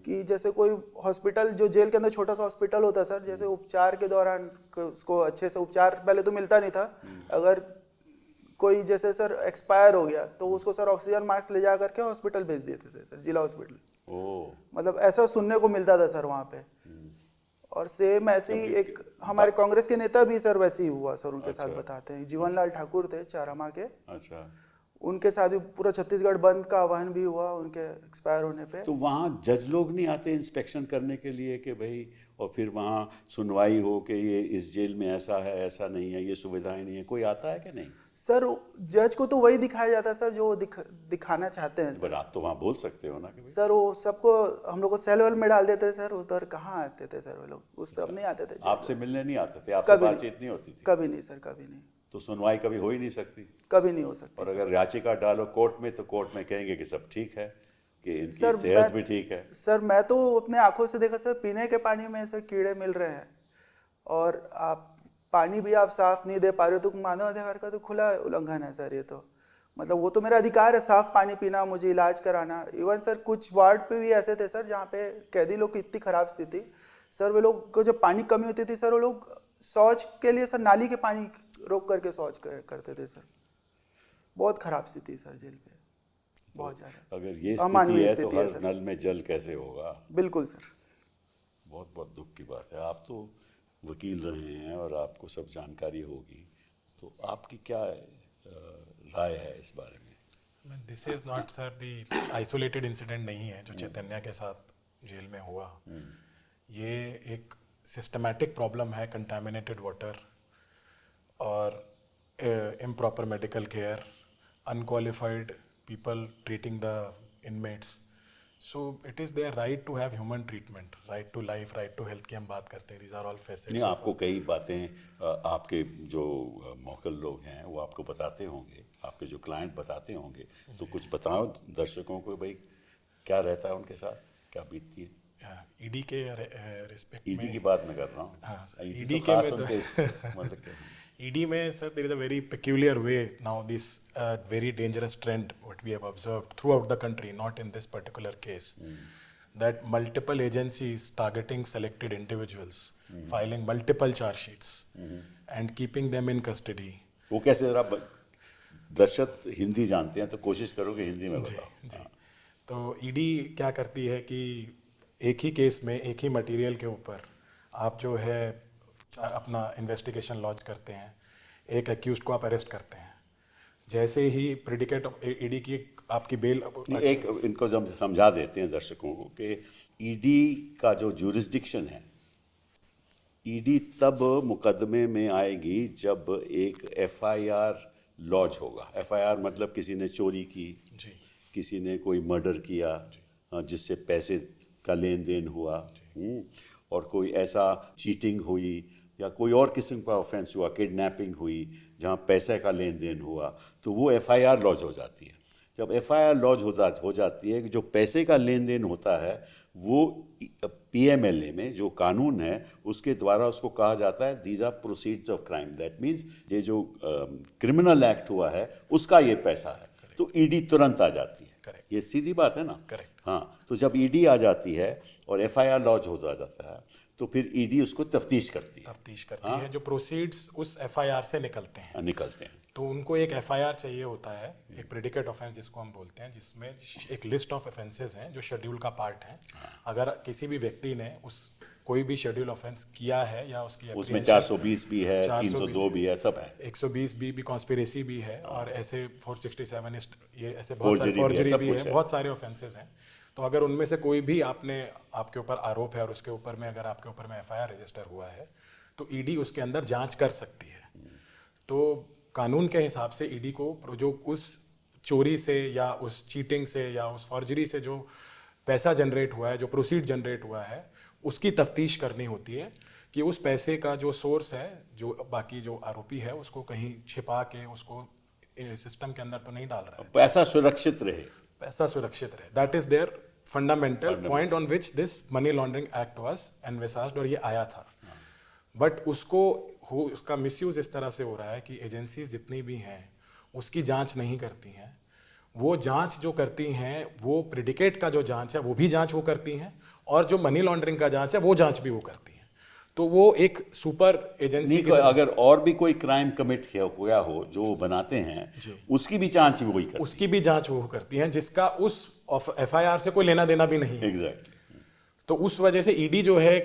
C: कि जैसे कोई हॉस्पिटल, जो जेल के अंदर छोटा सा हॉस्पिटल होता है सर, जैसे उपचार के दौरान उसको अच्छे से उपचार पहले तो मिलता नहीं था। अगर कोई जैसे सर एक्सपायर हो गया तो उसको सर ऑक्सीजन मास्क ले जा करके हॉस्पिटल भेज देते थे सर, जिला हॉस्पिटल।
A: ओह।
C: मतलब ऐसा सुनने को मिलता था सर वहाँ पे। और सेम ऐसे ही एक हमारे कांग्रेस के नेता भी सर वैसे ही हुआ सर, उनके साथ बताते हैं। जीवनलाल ठाकुर थे चारामा के,
A: अच्छा।
C: उनके साथ भी पूरा छत्तीसगढ़ बंद का आह्वान भी हुआ उनके एक्सपायर होने पे।
A: तो वहाँ जज लोग नहीं आते इंस्पेक्शन करने के लिए कि भाई, और फिर वहाँ सुनवाई हो कि ये इस जेल में ऐसा है, ऐसा नहीं है, ये सुविधाएं नहीं है, कोई आता है कि नहीं?
C: सर जज को तो वही दिखाया जाता है सर जो वो दिखाना चाहते हैं
A: पर
C: सर।
A: आप तो वहाँ बोल सकते हो ना कि भाई।
C: सर वो सबको हम लोग को सेल वेल में डाल देते थे सर, उधर कहाँ आते थे सर वो लोग, उस तरफ नहीं आते थे जेल
A: आपसे
C: में।
A: मिलने नहीं आते थे? आपसे
C: कभी नहीं।
A: बातचीत नहीं होती थी?
C: कभी नहीं सर, कभी नहीं।
A: तो सुनवाई कभी हो ही नहीं सकती?
C: कभी नहीं हो सकती
A: और
C: सर।
A: अगर याचिका डालो कोर्ट में, तो कोर्ट में कहेंगे कि सब ठीक है, कि इनकी
C: सर,
A: सेहत भी ठीक है।
C: सर मैं तो अपने आंखों से देखा सर, पीने के पानी में सर कीड़े मिल रहे हैं, और आप पानी भी आप साफ नहीं दे पा रहे हो। तो मानव अधिकार का तो खुला उल्लंघन है सर ये तो। मतलब वो तो मेरा अधिकार है साफ पानी पीना, मुझे इलाज कराना। इवन सर कुछ वार्ड पे भी ऐसे थे सर जहाँ पे कैदी लोग की इतनी खराब स्थिति सर, वे लोग को जब पानी कमी होती थी सर, वो लोग शौच के लिए सर नाली के पानी रोक करके शौच करते थे सर। बहुत खराब स्थिति सर जेल पे, बहुत ज़्यादा।
A: अगर ये स्थिति
C: अमानवीय
A: है तो
C: स्थिति है
A: हर
C: सर।
A: नल में जल कैसे होगा?
C: बिल्कुल सर।
A: बहुत बहुत दुख की बात है। आप तो वकील रहे हैं और आपको सब जानकारी होगी, तो आपकी क्या राय है इस बारे में?
D: This is not sir the isolated incident नहीं है जो चैतन्य के साथ जेल में हुआ। ये एक सिस्टमैटिक प्रॉब्लम है, कंटामिनेटेड वाटर और improper medical care, unqualified people treating the inmates. So it is their right to have human treatment, right to life, right to health की हम बात करते हैं। These are all facets.
A: नहीं, आपको कई बातें आपके जो मौकल लोग हैं वो आपको बताते होंगे, आपके जो क्लाइंट बताते होंगे, तो कुछ बताओ दर्शकों को भाई क्या रहता है उनके साथ, क्या बीतती है?
D: ईडी के रिस्पेक्ट
A: ईडी
D: में
A: की बात मैं कर रहा हूँ।
D: हाँ सर,
A: ED
D: ईडी
A: तो
D: के
A: खास
D: में तो
A: उनके मतलब क्या है?
D: ED में sir there is a very peculiar way now this very dangerous trend what we have observed throughout the country, not in this particular case, that multiple agencies targeting selected individuals, filing multiple charge sheets and keeping them in custody.
A: वो कैसे, जरा दर्शक हिंदी जानते हैं तो कोशिश करो कि हिंदी में बताओ।
D: जी, तो ईडी क्या करती है कि एक ही केस में एक ही मटेरियल के ऊपर आप जो है अपना इन्वेस्टिगेशन लॉन्च करते हैं, एक एक्यूज्ड को आप अरेस्ट करते हैं, जैसे ही प्रेडिकेट ईडी की आपकी बेल
A: एक इनको जब समझा देते हैं दर्शकों को कि ईडी का जो ज्यूरिसडिक्शन है, ईडी तब मुकदमे में आएगी जब एक एफआईआर लॉन्च होगा। एफआईआर मतलब किसी ने चोरी की,
D: जी,
A: किसी ने कोई मर्डर किया जिससे पैसे का लेन देन हुआ, और कोई ऐसा चीटिंग हुई या कोई और किस्म का ऑफेंस हुआ, किडनैपिंग हुई जहाँ पैसे का लेन देन हुआ, तो वो एफआईआर लॉन्च हो जाती है। जब एफआईआर लॉन्च हो जाती है कि जो पैसे का लेन देन होता है वो पीएमएलए में जो कानून है उसके द्वारा उसको कहा जाता है these are proceeds of crime. That means ये जो क्रिमिनल एक्ट हुआ है उसका ये पैसा है, तो ईडी तुरंत आ जाती है।
D: Correct.
A: ये सीधी बात है ना।
D: करेक्ट।
A: हाँ, तो जब ईडी आ जाती है और एफआईआर लॉन्च हो जाता है तो फिर ईडी उसको तफ्तीश करती है।
D: है जो प्रोसीड्स उस एफआईआर से निकलते हैं,
A: निकलते हैं।
D: तो उनको एक एफआईआर चाहिए होता है, एक प्रेडिकेट ऑफेंस जिसको हम बोलते हैं, जिसमें एक लिस्ट ऑफ ऑफेंसेस हैं जो शेड्यूल का पार्ट हैं। अगर किसी भी व्यक्ति ने उस कोई भी शेड्यूल ऑफेंस किया है या उसकी
A: उसमें 420 भी है, 302 भी है, सब है,
D: 120 भी कॉन्स्पिरेसी भी है, और ऐसे 467 ये ऐसे बहुत सारे
A: Forgery भी है,
D: फॉर्जरी
A: सब
D: भी
A: कुछ
D: है,
A: है।
D: बहुत सारे ऑफेंसेस हैं। तो अगर उनमें से कोई भी आपके ऊपर आरोप है और उसके ऊपर में अगर आपके ऊपर में एफआईआर रजिस्टर हुआ है तो ईडी उसके अंदर जांच कर सकती है। तो कानून के हिसाब से ईडी को जो उस चोरी से या उस चीटिंग से या उस फॉर्जरी से जो पैसा जनरेट हुआ है, जो प्रोसीड जनरेट हुआ है, उसकी तफ्तीश करनी होती है कि उस पैसे का जो सोर्स है, जो बाकी जो आरोपी है उसको कहीं छिपा के उसको सिस्टम के अंदर तो नहीं डाल रहा है,
A: पैसा सुरक्षित रहे,
D: पैसा सुरक्षित रहे। That is their fundamental point on which this money laundering act was envisaged, और ये आया था। बट उसका मिसयूज इस तरह से हो रहा है कि एजेंसीज जितनी भी हैं उसकी जांच नहीं करती हैं। वो जांच जो करती हैं वो प्रेडिकेट का जो जांच है वो भी जांच वो करती हैं, और जो मनी लॉन्ड्रिंग का जांच है वो जांच भी वो करती हैं। तो वो एक सुपर एजेंसी की
A: अगर और भी कोई क्राइम कमिट हुआ हो जो वो बनाते हैं उसकी भी जांच वही करती है।
D: उसकी भी जांच वो करती हैं जिसका उस एफआईआर से कोई लेना देना भी नहीं है।
A: एग्जैक्टली।
D: तो उस वजह से ईडी जो है,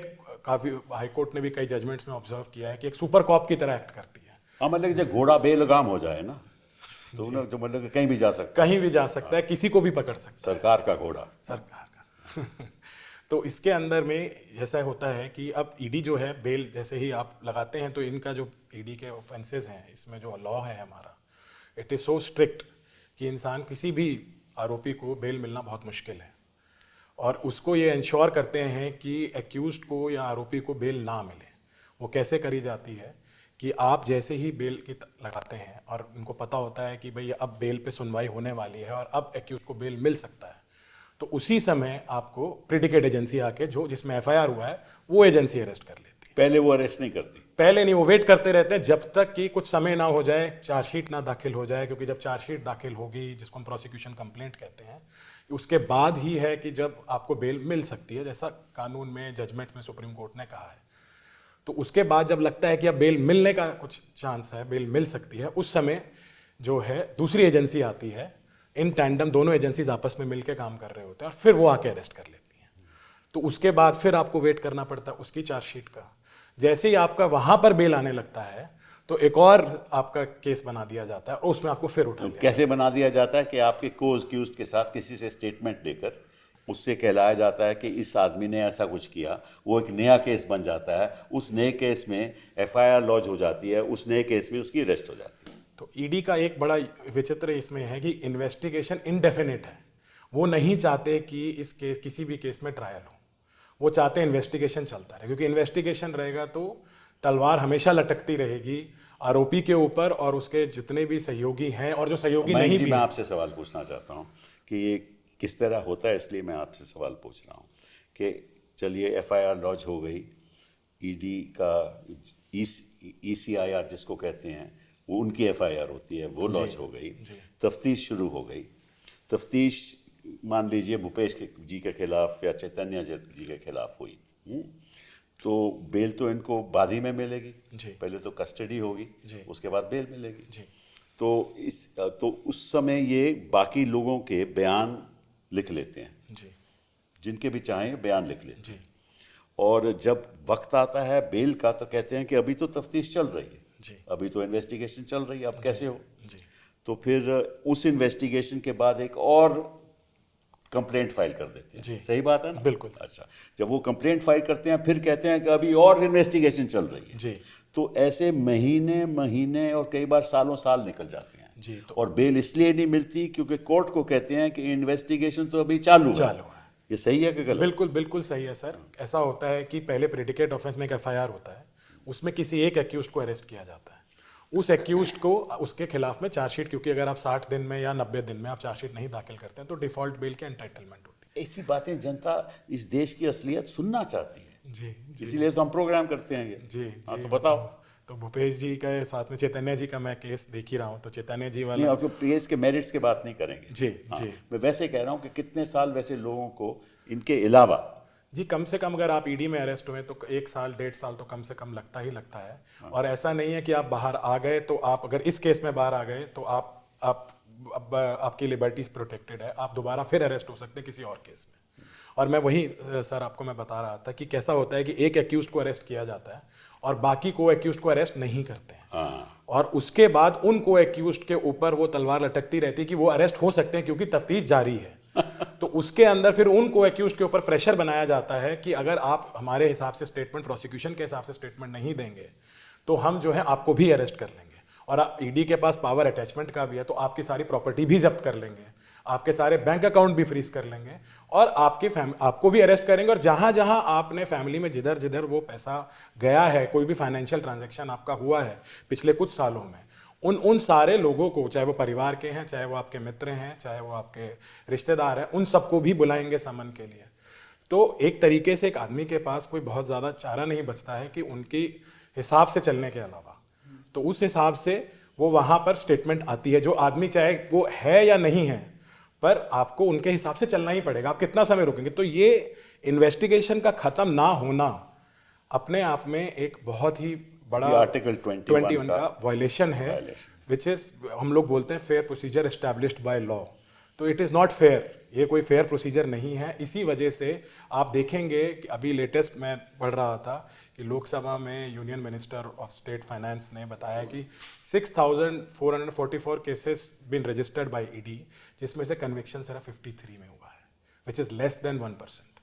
D: काफी हाईकोर्ट ने भी कई जजमेंट्स में ऑब्जर्व किया है कि एक सुपर कॉप की तरह एक्ट करती है।
A: हाँ, मतलब जब घोड़ा बेलगाम हो जाए ना तो ना, तो मतलब कहीं भी जा सकता है,
D: कहीं भी जा सकता है, किसी को भी पकड़ सकता
A: सरकार का घोड़ा।
D: है, सरकार का। तो इसके अंदर में ऐसा होता है कि अब ईडी जो है बेल जैसे ही आप लगाते हैं तो इनका जो ईडी के ऑफेंसेस हैं, इसमें जो लॉ है हमारा, इट इज़ सो स्ट्रिक्ट कि इंसान किसी भी आरोपी को बेल मिलना बहुत मुश्किल है, और उसको ये इंश्योर करते हैं कि एक्यूज्ड को या आरोपी को बेल ना मिले। वो कैसे करी जाती है कि आप जैसे ही बेल की लगाते हैं और उनको पता होता है कि भाई अब बेल पे सुनवाई होने वाली है और अब एक्यूज को बेल मिल सकता है, तो उसी समय आपको प्रेडिकेट एजेंसी आके जो जिसमें एफआईआर हुआ है वो एजेंसी अरेस्ट कर लेती है।
A: पहले वो अरेस्ट नहीं करती,
D: पहले नहीं, वो वेट करते रहते हैं जब तक कि कुछ समय ना हो जाए, चार्जशीट ना दाखिल हो जाए, क्योंकि जब चार्जशीट दाखिल होगी, जिसको हम प्रोसिक्यूशन कंप्लेंट कहते हैं, उसके बाद ही है कि जब आपको बेल मिल सकती है, जैसा कानून में जजमेंट्स में सुप्रीम कोर्ट ने कहा है। तो उसके बाद जब लगता है कि अब बेल मिलने का कुछ चांस है, बेल मिल सकती है, उस समय जो है दूसरी एजेंसी आती है, इन टैंडम दोनों एजेंसीज आपस में मिलकर काम कर रहे होते हैं और फिर वो आके अरेस्ट कर लेती हैं। तो उसके बाद फिर आपको वेट करना पड़ता है उसकी चार्जशीट का। जैसे ही आपका वहां पर बेल आने लगता है तो एक और आपका केस बना दिया जाता है और उसमें आपको फिर उठा लिया।
A: कैसे बना दिया जाता है कि आपके को एक्यूज्ड के साथ किसी से स्टेटमेंट लेकर उससे कहलाया जाता है कि इस आदमी ने ऐसा कुछ किया, वो एक नया केस बन जाता है, उस नए केस में एफआईआर लॉन्च हो जाती है, उस नए केस में उसकी अरेस्ट हो जाती है।
D: तो ईडी का एक बड़ा विचित्र इसमें है कि इन्वेस्टिगेशन इनडेफिनिट है। वो नहीं चाहते कि इस केस किसी भी केस में ट्रायल हो, वो चाहते हैं इन्वेस्टिगेशन चलता रहे, क्योंकि इन्वेस्टिगेशन रहेगा तो तलवार हमेशा लटकती रहेगी आरोपी के ऊपर और उसके जितने भी सहयोगी हैं और जो सहयोगी नहीं भी।
A: मैं आपसे सवाल पूछना चाहता हूँ कि ये किस तरह होता है, इसलिए मैं आपसे सवाल पूछ रहा हूँ कि चलिए एफआईआर लॉन्च हो गई, ईडी का ईसीआईआर जिसको कहते हैं वो उनकी एफआईआर होती है, वो लॉन्च हो गई, तफ्तीश शुरू हो गई। तफ्तीश मान लीजिए भूपेश जी के खिलाफ या चैतन्य जी के खिलाफ हुई, तो बेल तो इनको बाद ही में मिलेगी, पहले तो कस्टडी होगी, उसके बाद बेल मिलेगी। तो उस समय ये बाकी लोगों के बयान लिख लेते हैं, जिनके भी चाहें बयान लिख लेते हैं, और जब वक्त आता है बेल का तो कहते हैं कि अभी तो तफ्तीश चल रही है, अभी तो इन्वेस्टिगेशन चल रही है, अब कैसे हो। तो फिर उस इन्वेस्टिगेशन के बाद एक और कंप्लेंट फाइल कर देते हैं, सही बात है ना?
D: बिल्कुल।
A: अच्छा, जब वो कंप्लेंट फाइल करते हैं फिर कहते हैं कि अभी और इन्वेस्टिगेशन चल रही है, तो ऐसे महीने महीने और कई बार सालों साल निकल जाते हैं। और बेल इसलिए नहीं मिलती क्योंकि कोर्ट को कहते हैं कि इन्वेस्टिगेशन तो अभी चालू है। ये सही है कि गलत?
D: बिल्कुल बिल्कुल सही है सर। ऐसा होता है कि पहले प्रेडिकेट ऑफेंस में एक एफआईआर होता है, उसमें किसी एक एक्यूज्ड को अरेस्ट किया जाता है, उस एक्यूज्ड को उसके खिलाफ में चार्जशीट, क्योंकि अगर आप 60 दिन में या 90 दिन में आप चार्जशीट नहीं दाखिल करते हैं तो डिफॉल्ट बेल के एंटाइटलमेंट होती है।
A: ऐसी बातें जनता इस देश की असलियत सुनना चाहती है,
D: जी,
A: इसीलिए तो हम प्रोग्राम करते हैं ये।
D: जी,
A: हाँ, तो बताओ।
D: तो भूपेश जी के साथ में चैतन्य जी का मैं केस देख ही रहा हूँ, तो चैतन्य जी वाला
A: नहीं, और तो केस के मेरिट्स की बात नहीं करेंगे।
D: जी,
A: मैं वैसे कह रहा हूँ कि कितने साल वैसे लोगों को इनके अलावा
D: जी, कम से कम अगर आप ईडी में अरेस्ट हुए तो 1 साल 1.5 साल तो कम से कम लगता ही लगता है। और ऐसा नहीं है कि आप बाहर आ गए तो आप, अगर इस केस में बाहर आ गए तो आपकी लिबर्टीज प्रोटेक्टेड है, आप दोबारा फिर अरेस्ट हो सकते हैं किसी और केस में। और मैं वही सर आपको मैं बता रहा था कि कैसा होता है कि एक एक्यूज्ड को अरेस्ट किया जाता है और बाकी को एक्यूज्ड को अरेस्ट नहीं करते हैं, और उसके बाद उन को एक्यूज्ड के ऊपर वो तलवार लटकती रहती है कि वो अरेस्ट हो सकते हैं क्योंकि तफ्तीश जारी है। तो उसके अंदर फिर उन को एक्यूज्ड के ऊपर प्रेशर बनाया जाता है कि अगर आप हमारे हिसाब से स्टेटमेंट, प्रोसिक्यूशन के हिसाब से स्टेटमेंट नहीं देंगे तो हम जो है आपको भी अरेस्ट कर लेंगे, और ईडी के पास पावर अटैचमेंट का भी है, तो आपकी सारी प्रॉपर्टी भी जब्त कर लेंगे, आपके सारे बैंक अकाउंट भी फ्रीज कर लेंगे, और आपको भी अरेस्ट करेंगे। और जहां जहां आपने फैमिली में जिधर जिधर वो पैसा गया है, कोई भी फाइनेंशियल ट्रांजैक्शन आपका हुआ है पिछले कुछ सालों में, उन सारे लोगों को, चाहे वो परिवार के हैं, चाहे वो आपके मित्र हैं, चाहे वो आपके रिश्तेदार हैं, उन सबको भी बुलाएंगे समन के लिए। तो एक तरीके से एक आदमी के पास कोई बहुत ज़्यादा चारा नहीं बचता है कि उनकी हिसाब से चलने के अलावा, तो उस हिसाब से वो वहाँ पर स्टेटमेंट आती है, जो आदमी चाहे वो है या नहीं है, पर आपको उनके हिसाब से चलना ही पड़ेगा। आप कितना समय रुकेंगे? तो ये इन्वेस्टिगेशन का ख़त्म ना होना अपने आप में एक बहुत ही बड़ा
A: आर्टिकल 21
D: का वायलेशन है, विच इज, हम लोग बोलते हैं fair procedure established by law. तो इट इज़ नॉट फेयर, ये कोई फेयर प्रोसीजर नहीं है। इसी वजह से आप देखेंगे कि अभी लेटेस्ट मैं पढ़ रहा था कि लोकसभा में union minister of state finance ने बताया कि 6,444 cases been registered bye ED, जिसमें से कन्विक्शन सिर्फ 53 में हुआ है, विच इज़ लेस देन 1%।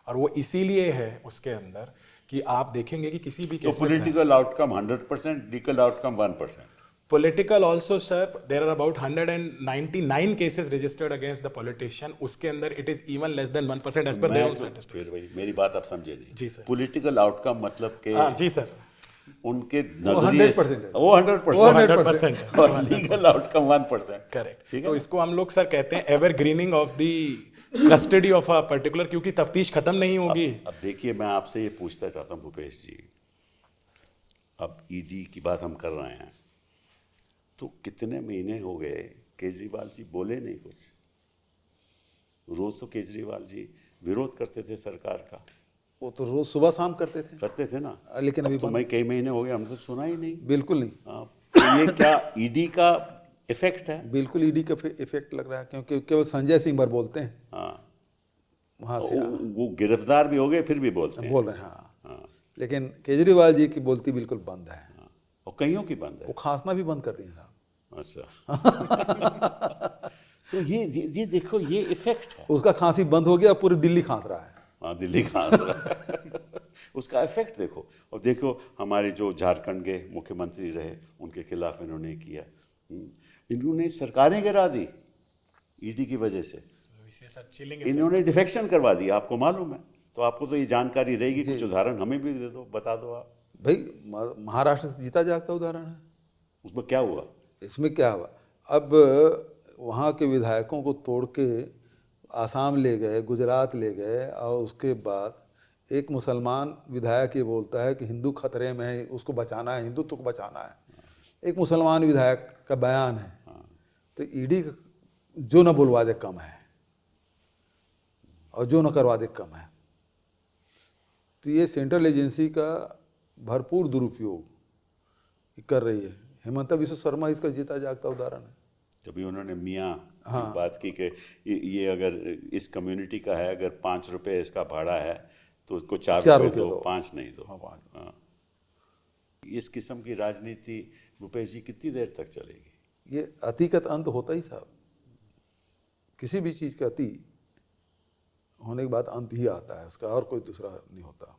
D: और वो इसीलिए है उसके अंदर कि आप देखेंगे कि किसी भी
A: तो political outcome 100%, legal outcome 1%।
D: Political also, sir, there are about 199 cases registered against the politician. उसके अंदर it is even less than 1% as per their own statistics.
A: फिर मेरी बात आप समझे नहीं।
D: जी सर।
A: पॉलिटिकल आउटकम मतलब के
D: जी सर,
A: उनके नजरिए
B: 100% है।
A: वो 100%
D: 100%
A: और लीगल आउटकम 1%।
D: करेक्ट। तो इसको हम लोग सर कहते हैं evergreening of the custody of a particular, क्योंकि तफ्तीश खत्म नहीं होगी।
A: अब देखिए, मैं आपसे ये पूछना चाहता हूँ भूपेश जी, अब ईडी की बात हम कर रहे हैं, तो कितने महीने हो गए केजरीवाल जी बोले नहीं कुछ? रोज तो केजरीवाल जी विरोध करते थे सरकार का,
B: वो तो रोज सुबह शाम करते थे
A: ना,
B: लेकिन अभी
A: तो मैं कई महीने हो गए, हमने तो सुना ही नहीं।
B: बिल्कुल नहीं।
A: तो ये क्या ईडी का इफेक्ट है?
B: बिल्कुल ईडी का इफेक्ट लग रहा है, क्योंकि केवल संजय सिंह भर बोलते हैं।
A: हाँ,
B: वहाँ से
A: वो गिरफ्तार भी हो गए फिर भी बोलते हैं।
B: बोल रहे हैं। हाँ, लेकिन केजरीवाल जी की बोलती बिल्कुल बंद है,
A: और कईयों की बंद है।
B: वो खांसना भी बंद कर दिए साहब।
A: अच्छा तो ये देखो, ये इफेक्ट है।
B: उसका खांसी बंद हो गया, पूरी दिल्ली खांस रहा है।
A: हाँ, दिल्ली खांस रहा है। उसका इफेक्ट देखो। और देखो, हमारे जो झारखंड के मुख्यमंत्री रहे, उनके खिलाफ इन्होंने किया, इन्होंने सरकारें गिरा दी ईडी की वजह से, इन्होंने डिफेक्शन करवा दिया, आपको मालूम है? तो आपको तो ये जानकारी रहेगी, कुछ उदाहरण हमें भी दे दो, बता दो आप।
B: भाई महाराष्ट्र से जीता जागता उदाहरण है।
A: उसमें क्या हुआ?
B: इसमें क्या हुआ? अब वहाँ के विधायकों को तोड़ के आसाम ले गए, गुजरात ले गए, और उसके बाद एक मुसलमान विधायक ये बोलता है कि हिंदू खतरे में है, उसको बचाना है, हिंदुत्व को बचाना है, एक मुसलमान विधायक का बयान है, तो ईडी जो न बुलवा दे कम है और जो न करवा दे कम है। तो ये सेंट्रल एजेंसी का भरपूर दुरुपयोग कर रही है। हेमंता बिश्व शर्मा इसका जीता जागता उदाहरण है।
A: तभी उन्होंने मियाँ की बात की कि ये अगर इस कम्युनिटी का है, अगर 5 रुपए इसका भाड़ा है तो उसको 4 रुपए दो, 5 नहीं दो। हाँ। इस किस्म की राजनीति भूपेश जी कितनी देर तक चलेगी?
B: ये अति का अंत होता ही साहब, किसी भी चीज़ का अति होने के बाद अंत ही आता है उसका, और कोई दूसरा नहीं होता।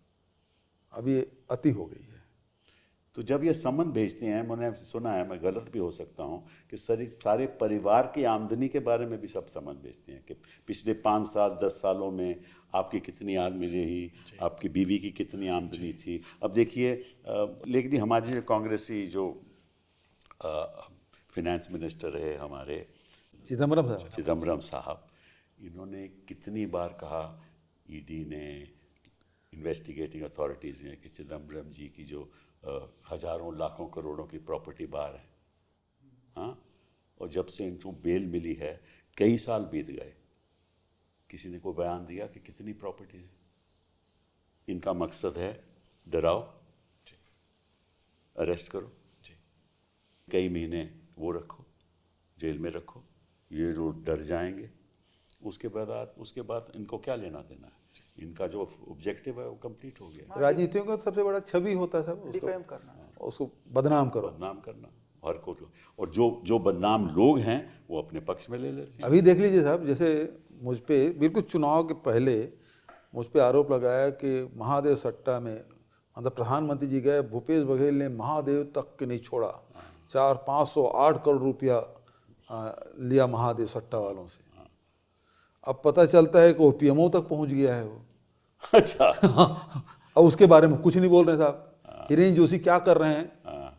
B: अब ये अति हो गई है।
A: तो जब ये समन भेजते हैं, मैंने सुना है, मैं गलत भी हो सकता हूँ, कि सारे परिवार की आमदनी के बारे में भी सब समन भेजते हैं कि पिछले 5 साल 10 सालों में आपकी कितनी आमदनी रही, आपकी बीवी की कितनी आमदनी थी। अब देखिए, लेकिन हमारे जो कांग्रेसी जो फिनेंस मिनिस्टर रहे हमारे चिदम्बरम साहब, इन्होंने कितनी बार कहा, ईडी ने, इन्वेस्टिगेटिंग अथॉरिटीज़ ने, कि चिदम्बरम जी की जो हजारों लाखों करोड़ों की प्रॉपर्टी बाहर है, हाँ, और जब से इनको बेल मिली है कई साल बीत गए, किसी ने कोई बयान दिया कि कितनी प्रॉपर्टी है? इनका मकसद है डराओ, अरेस्ट करो, कई महीने वो रखो, जेल में रखो, ये लोग डर जाएंगे, उसके बाद इनको क्या लेना देना है? इनका जो ऑब्जेक्टिव है वो कंप्लीट हो गया।
B: राजनीतियों का सबसे बड़ा छवि होता है सब,
C: डिफेम करना,
B: उसको बदनाम करो,
A: बदनाम करना हर को, और जो बदनाम लोग हैं वो अपने पक्ष में ले लेते हैं।
B: अभी देख लीजिए साहब, जैसे मुझ पे बिल्कुल चुनाव के पहले मुझ पे आरोप लगाया कि महादेव सट्टा में, मतलब प्रधानमंत्री जी गए, भूपेश बघेल ने महादेव तक के नहीं छोड़ा, 400-508 करोड़ रुपया लिया महादेव सट्टा वालों से। अब पता चलता है कि वो पीएमओ तक पहुंच गया है वो।
A: अच्छा।
B: अब उसके बारे में कुछ नहीं बोल रहे साहब। हिरेन जोशी क्या कर रहे हैं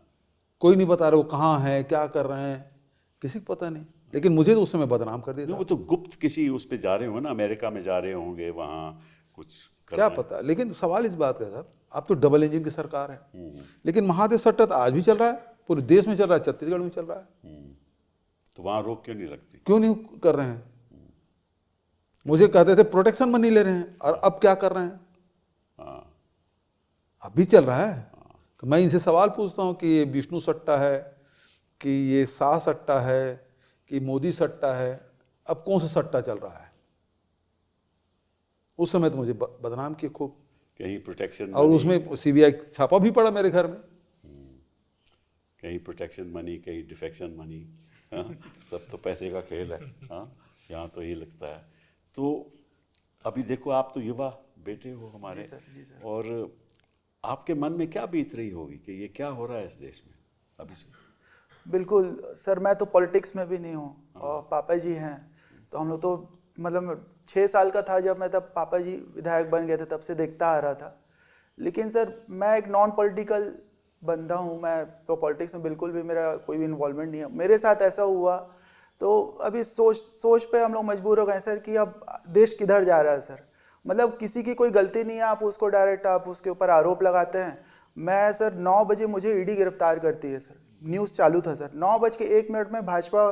B: कोई नहीं बता रहा, वो कहाँ हैं, क्या कर रहे हैं, किसी को पता नहीं। लेकिन मुझे तो उस समय बदनाम कर दिया।
A: वो तो गुप्त किसी उस पे जा रहे होंगे ना, अमेरिका में जा रहे होंगे, वहाँ कुछ
B: क्या पता। लेकिन सवाल इस बात का साहब, आप तो डबल इंजन की सरकार है, लेकिन महादेव सट्टा तो आज भी चल रहा है, पूरे देश में चल रहा है, छत्तीसगढ़ में चल रहा है।
A: तो वहाँ रोक क्यों नहीं लगती?
B: क्यों नहीं कर रहे हैं? मुझे कहते थे प्रोटेक्शन मनी ले रहे हैं, और अब क्या कर रहे हैं? अब भी चल रहा है। तो मैं इनसे सवाल पूछता हूँ कि ये विष्णु सट्टा है, कि ये शाह सट्टा है, कि मोदी सट्टा है, अब कौन सा सट्टा चल रहा है? उस समय तो मुझे बदनाम किए खूब,
A: कहीं प्रोटेक्शन,
B: और उसमें सीबीआई छापा भी पड़ा मेरे घर में,
A: कहीं प्रोटेक्शन मनी, कहीं डिफेक्शन मनी। सब तो पैसे का खेल है। हाँ, यहाँ तो ये लगता है। तो अभी देखो, आप तो युवा बेटे हो हमारे,
C: जी सर।
A: और आपके मन में क्या बीत रही होगी कि ये क्या हो रहा है इस देश में अभी से?
C: बिल्कुल सर, मैं तो पॉलिटिक्स में भी नहीं हूँ, और पापा जी हैं, तो हम लोग तो मतलब 6 साल का था जब मैं, तब पापा जी विधायक बन गए थे, तब से देखता आ रहा था। लेकिन सर मैं एक नॉन पॉलिटिकल बंदा हूँ, मैं तो पॉलिटिक्स में बिल्कुल भी मेरा कोई भी इन्वॉल्वमेंट नहीं है। मेरे साथ ऐसा हुआ तो अभी सोच पे हम लोग मजबूर हो गए सर कि अब देश किधर जा रहा है सर। मतलब किसी की कोई गलती नहीं है, आप उसको डायरेक्ट आप उसके ऊपर आरोप लगाते हैं। मैं सर 9 बजे मुझे ईडी गिरफ्तार करती है सर, न्यूज़ चालू था सर, 9:01 में भाजपा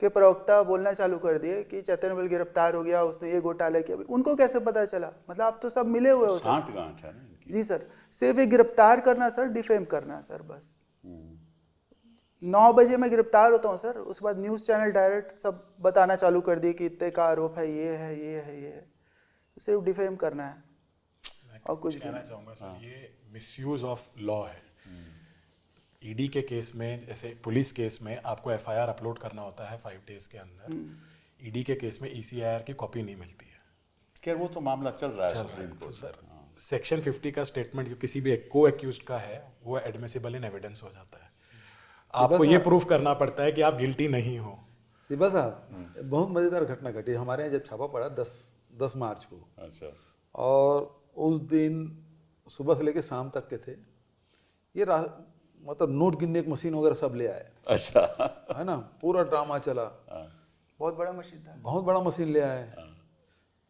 C: के प्रवक्ता बोलना चालू कर दिए कि चैतन्य बल गिरफ्तार हो गया, उसने ये घोटाला किया। उनको कैसे पता चला? मतलब आप तो सब मिले हुए हो सर।
A: गांठ है ना इनकी।
C: जी सर, सिर्फ एक गिरफ्तार करना सर, डिफेम करना सर, बस। 9 बजे मैं गिरफ्तार होता हूँ सर, उसके बाद न्यूज़ चैनल डायरेक्ट सब बताना चालू कर दिए कि इतने का आरोप है, ये है, ये है, ये है। सिर्फ डिफेम करना है और कुछ
D: कहना चाहूँगा सर, ये मिसयूज ऑफ लॉ है। ईडी के केस में, जैसे पुलिस केस में आपको एफआईआर अपलोड करना होता है 5 डेज के अंदर। ईडी के केस में ईसीआईआर की कॉपी नहीं मिलती है।
A: खैर वो तो मामला चल रहा है सुप्रीम
D: तो
A: कोर्ट।
D: सर सेक्शन 50 का स्टेटमेंट जो किसी भी को एक्यूज्ड का है, वो एडमिसिबल इन एविडेंस हो जाता है। आपको ये प्रूफ करना पड़ता है कि आप गिल्टी नहीं हो।
B: सिबा साहब, बहुत मज़ेदार घटना घटी हमारे यहाँ जब छापा पड़ा 10 मार्च को।
A: अच्छा।
B: और उस दिन सुबह से लेकर शाम तक के थे ये, मतलब नोट गिनने की मशीन वगैरह सब ले आए।
A: अच्छा।
B: है ना, पूरा ड्रामा चला।
C: बहुत बड़ा मशीन था,
B: बहुत बड़ा मशीन ले आए।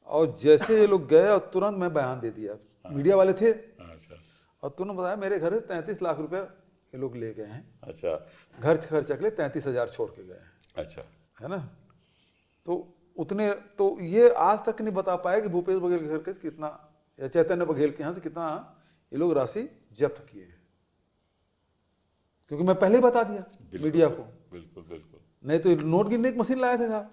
B: और जैसे ये लोग गए और तुरंत मैं बयान दे दिया मीडिया वाले थे,
A: अच्छा
B: और तूने बताया मेरे घर से 33 लाख रुपए ये लोग ले गए हैं,
A: अच्छा
B: घर खर्चा के लिए 33,000 छोड़ के गए हैं,
A: अच्छा
B: है ना। तो उतने तो ये आज तक नहीं बता पाया कि भूपेश बघेल के घर के कितना, या चैतन्य बघेल के यहाँ से कितना ये लोग राशि जब्त किए हैं, क्योंकि मैं पहले ही बता दिया मीडिया को।
A: बिल्कुल बिल्कुल।
B: नहीं तो नोट गिनने की मशीन लाए थे साहब।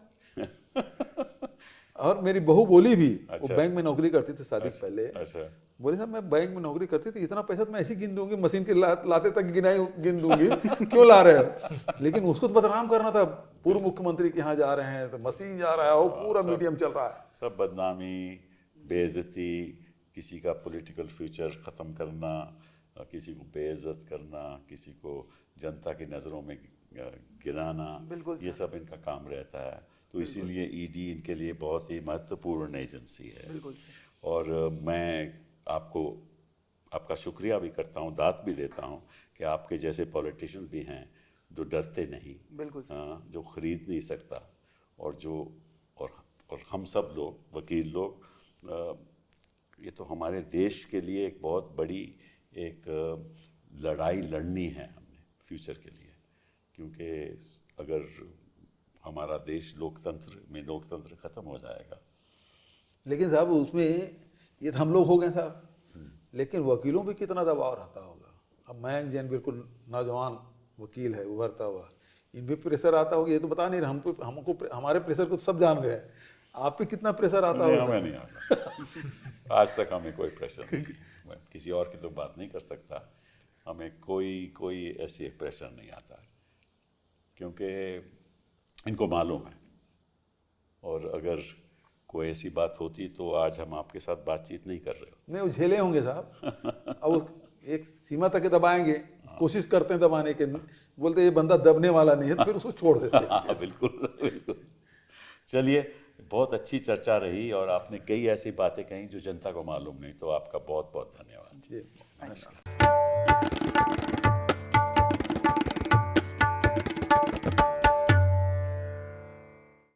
B: और मेरी बहू बोली भी, वो बैंक में नौकरी करती थी शादी से पहले,
A: अच्छा
B: बोले साहब मैं बैंक में नौकरी करती थी, इतना पैसा तो मैं ऐसे ही गिन दूंगी, मशीन के लाते तक गिन दूंगी, क्यों ला रहे हो। लेकिन उसको तो बदनाम करना था, पूर्व मुख्यमंत्री के यहाँ जा रहे हैं तो मशीन जा रहा है, वो पूरा मीडियम चल रहा है।
A: सब बदनामी, बेइज्जती, किसी का पॉलिटिकल फ्यूचर ख़त्म करना, किसी को बेइज्जत करना, किसी को जनता की नज़रों में गिराना,
C: बिल्कुल
A: ये सब इनका काम रहता है। तो इसीलिए ईडी इनके लिए बहुत ही महत्वपूर्ण एजेंसी है।
C: बिल्कुल सर।
A: और मैं आपको आपका शुक्रिया भी करता हूँ, दाद भी देता हूँ कि आपके जैसे पॉलिटिशियन भी हैं जो डरते नहीं,
C: बिल्कुल सर।
A: हाँ, जो खरीद नहीं सकता, और जो और हम सब लोग वकील लोग, ये तो हमारे देश के लिए एक बहुत बड़ी एक लड़ाई लड़नी है हमने फ्यूचर के लिए, क्योंकि अगर हमारा देश लोकतंत्र ख़त्म हो जाएगा।
B: लेकिन साहब उसमें ये तो हम लोग हो गए साहब, लेकिन वकीलों पे कितना दबाव रहता होगा। अब मैं जैन बिल्कुल नौजवान वकील है उभरता हुआ, इन पे प्रेशर आता होगा, ये तो बता नहीं रहा, हमको हमारे प्रेशर को तो सब जान गए, आप पे कितना प्रेशर आता होगा?
A: हमें नहीं आता। आज तक हमें कोई प्रेशर नहीं, मैं किसी और की तो बात नहीं कर सकता, हमें कोई ऐसी प्रेशर नहीं आता, क्योंकि इनको मालूम है। और अगर कोई ऐसी बात होती तो आज हम आपके साथ बातचीत नहीं कर रहे हो।
B: नहीं, वो झेले होंगे साहब। अब एक सीमा तक दबाएंगे, कोशिश करते हैं दबाने के, बोलते ये बंदा दबने वाला नहीं है, तो फिर उसको छोड़ देते हैं।
A: हाँ, बिल्कुल बिल्कुल। चलिए, बहुत अच्छी चर्चा रही, और आपने कई ऐसी बातें कही जो जनता को मालूम नहीं, तो आपका बहुत बहुत धन्यवाद।
B: जी।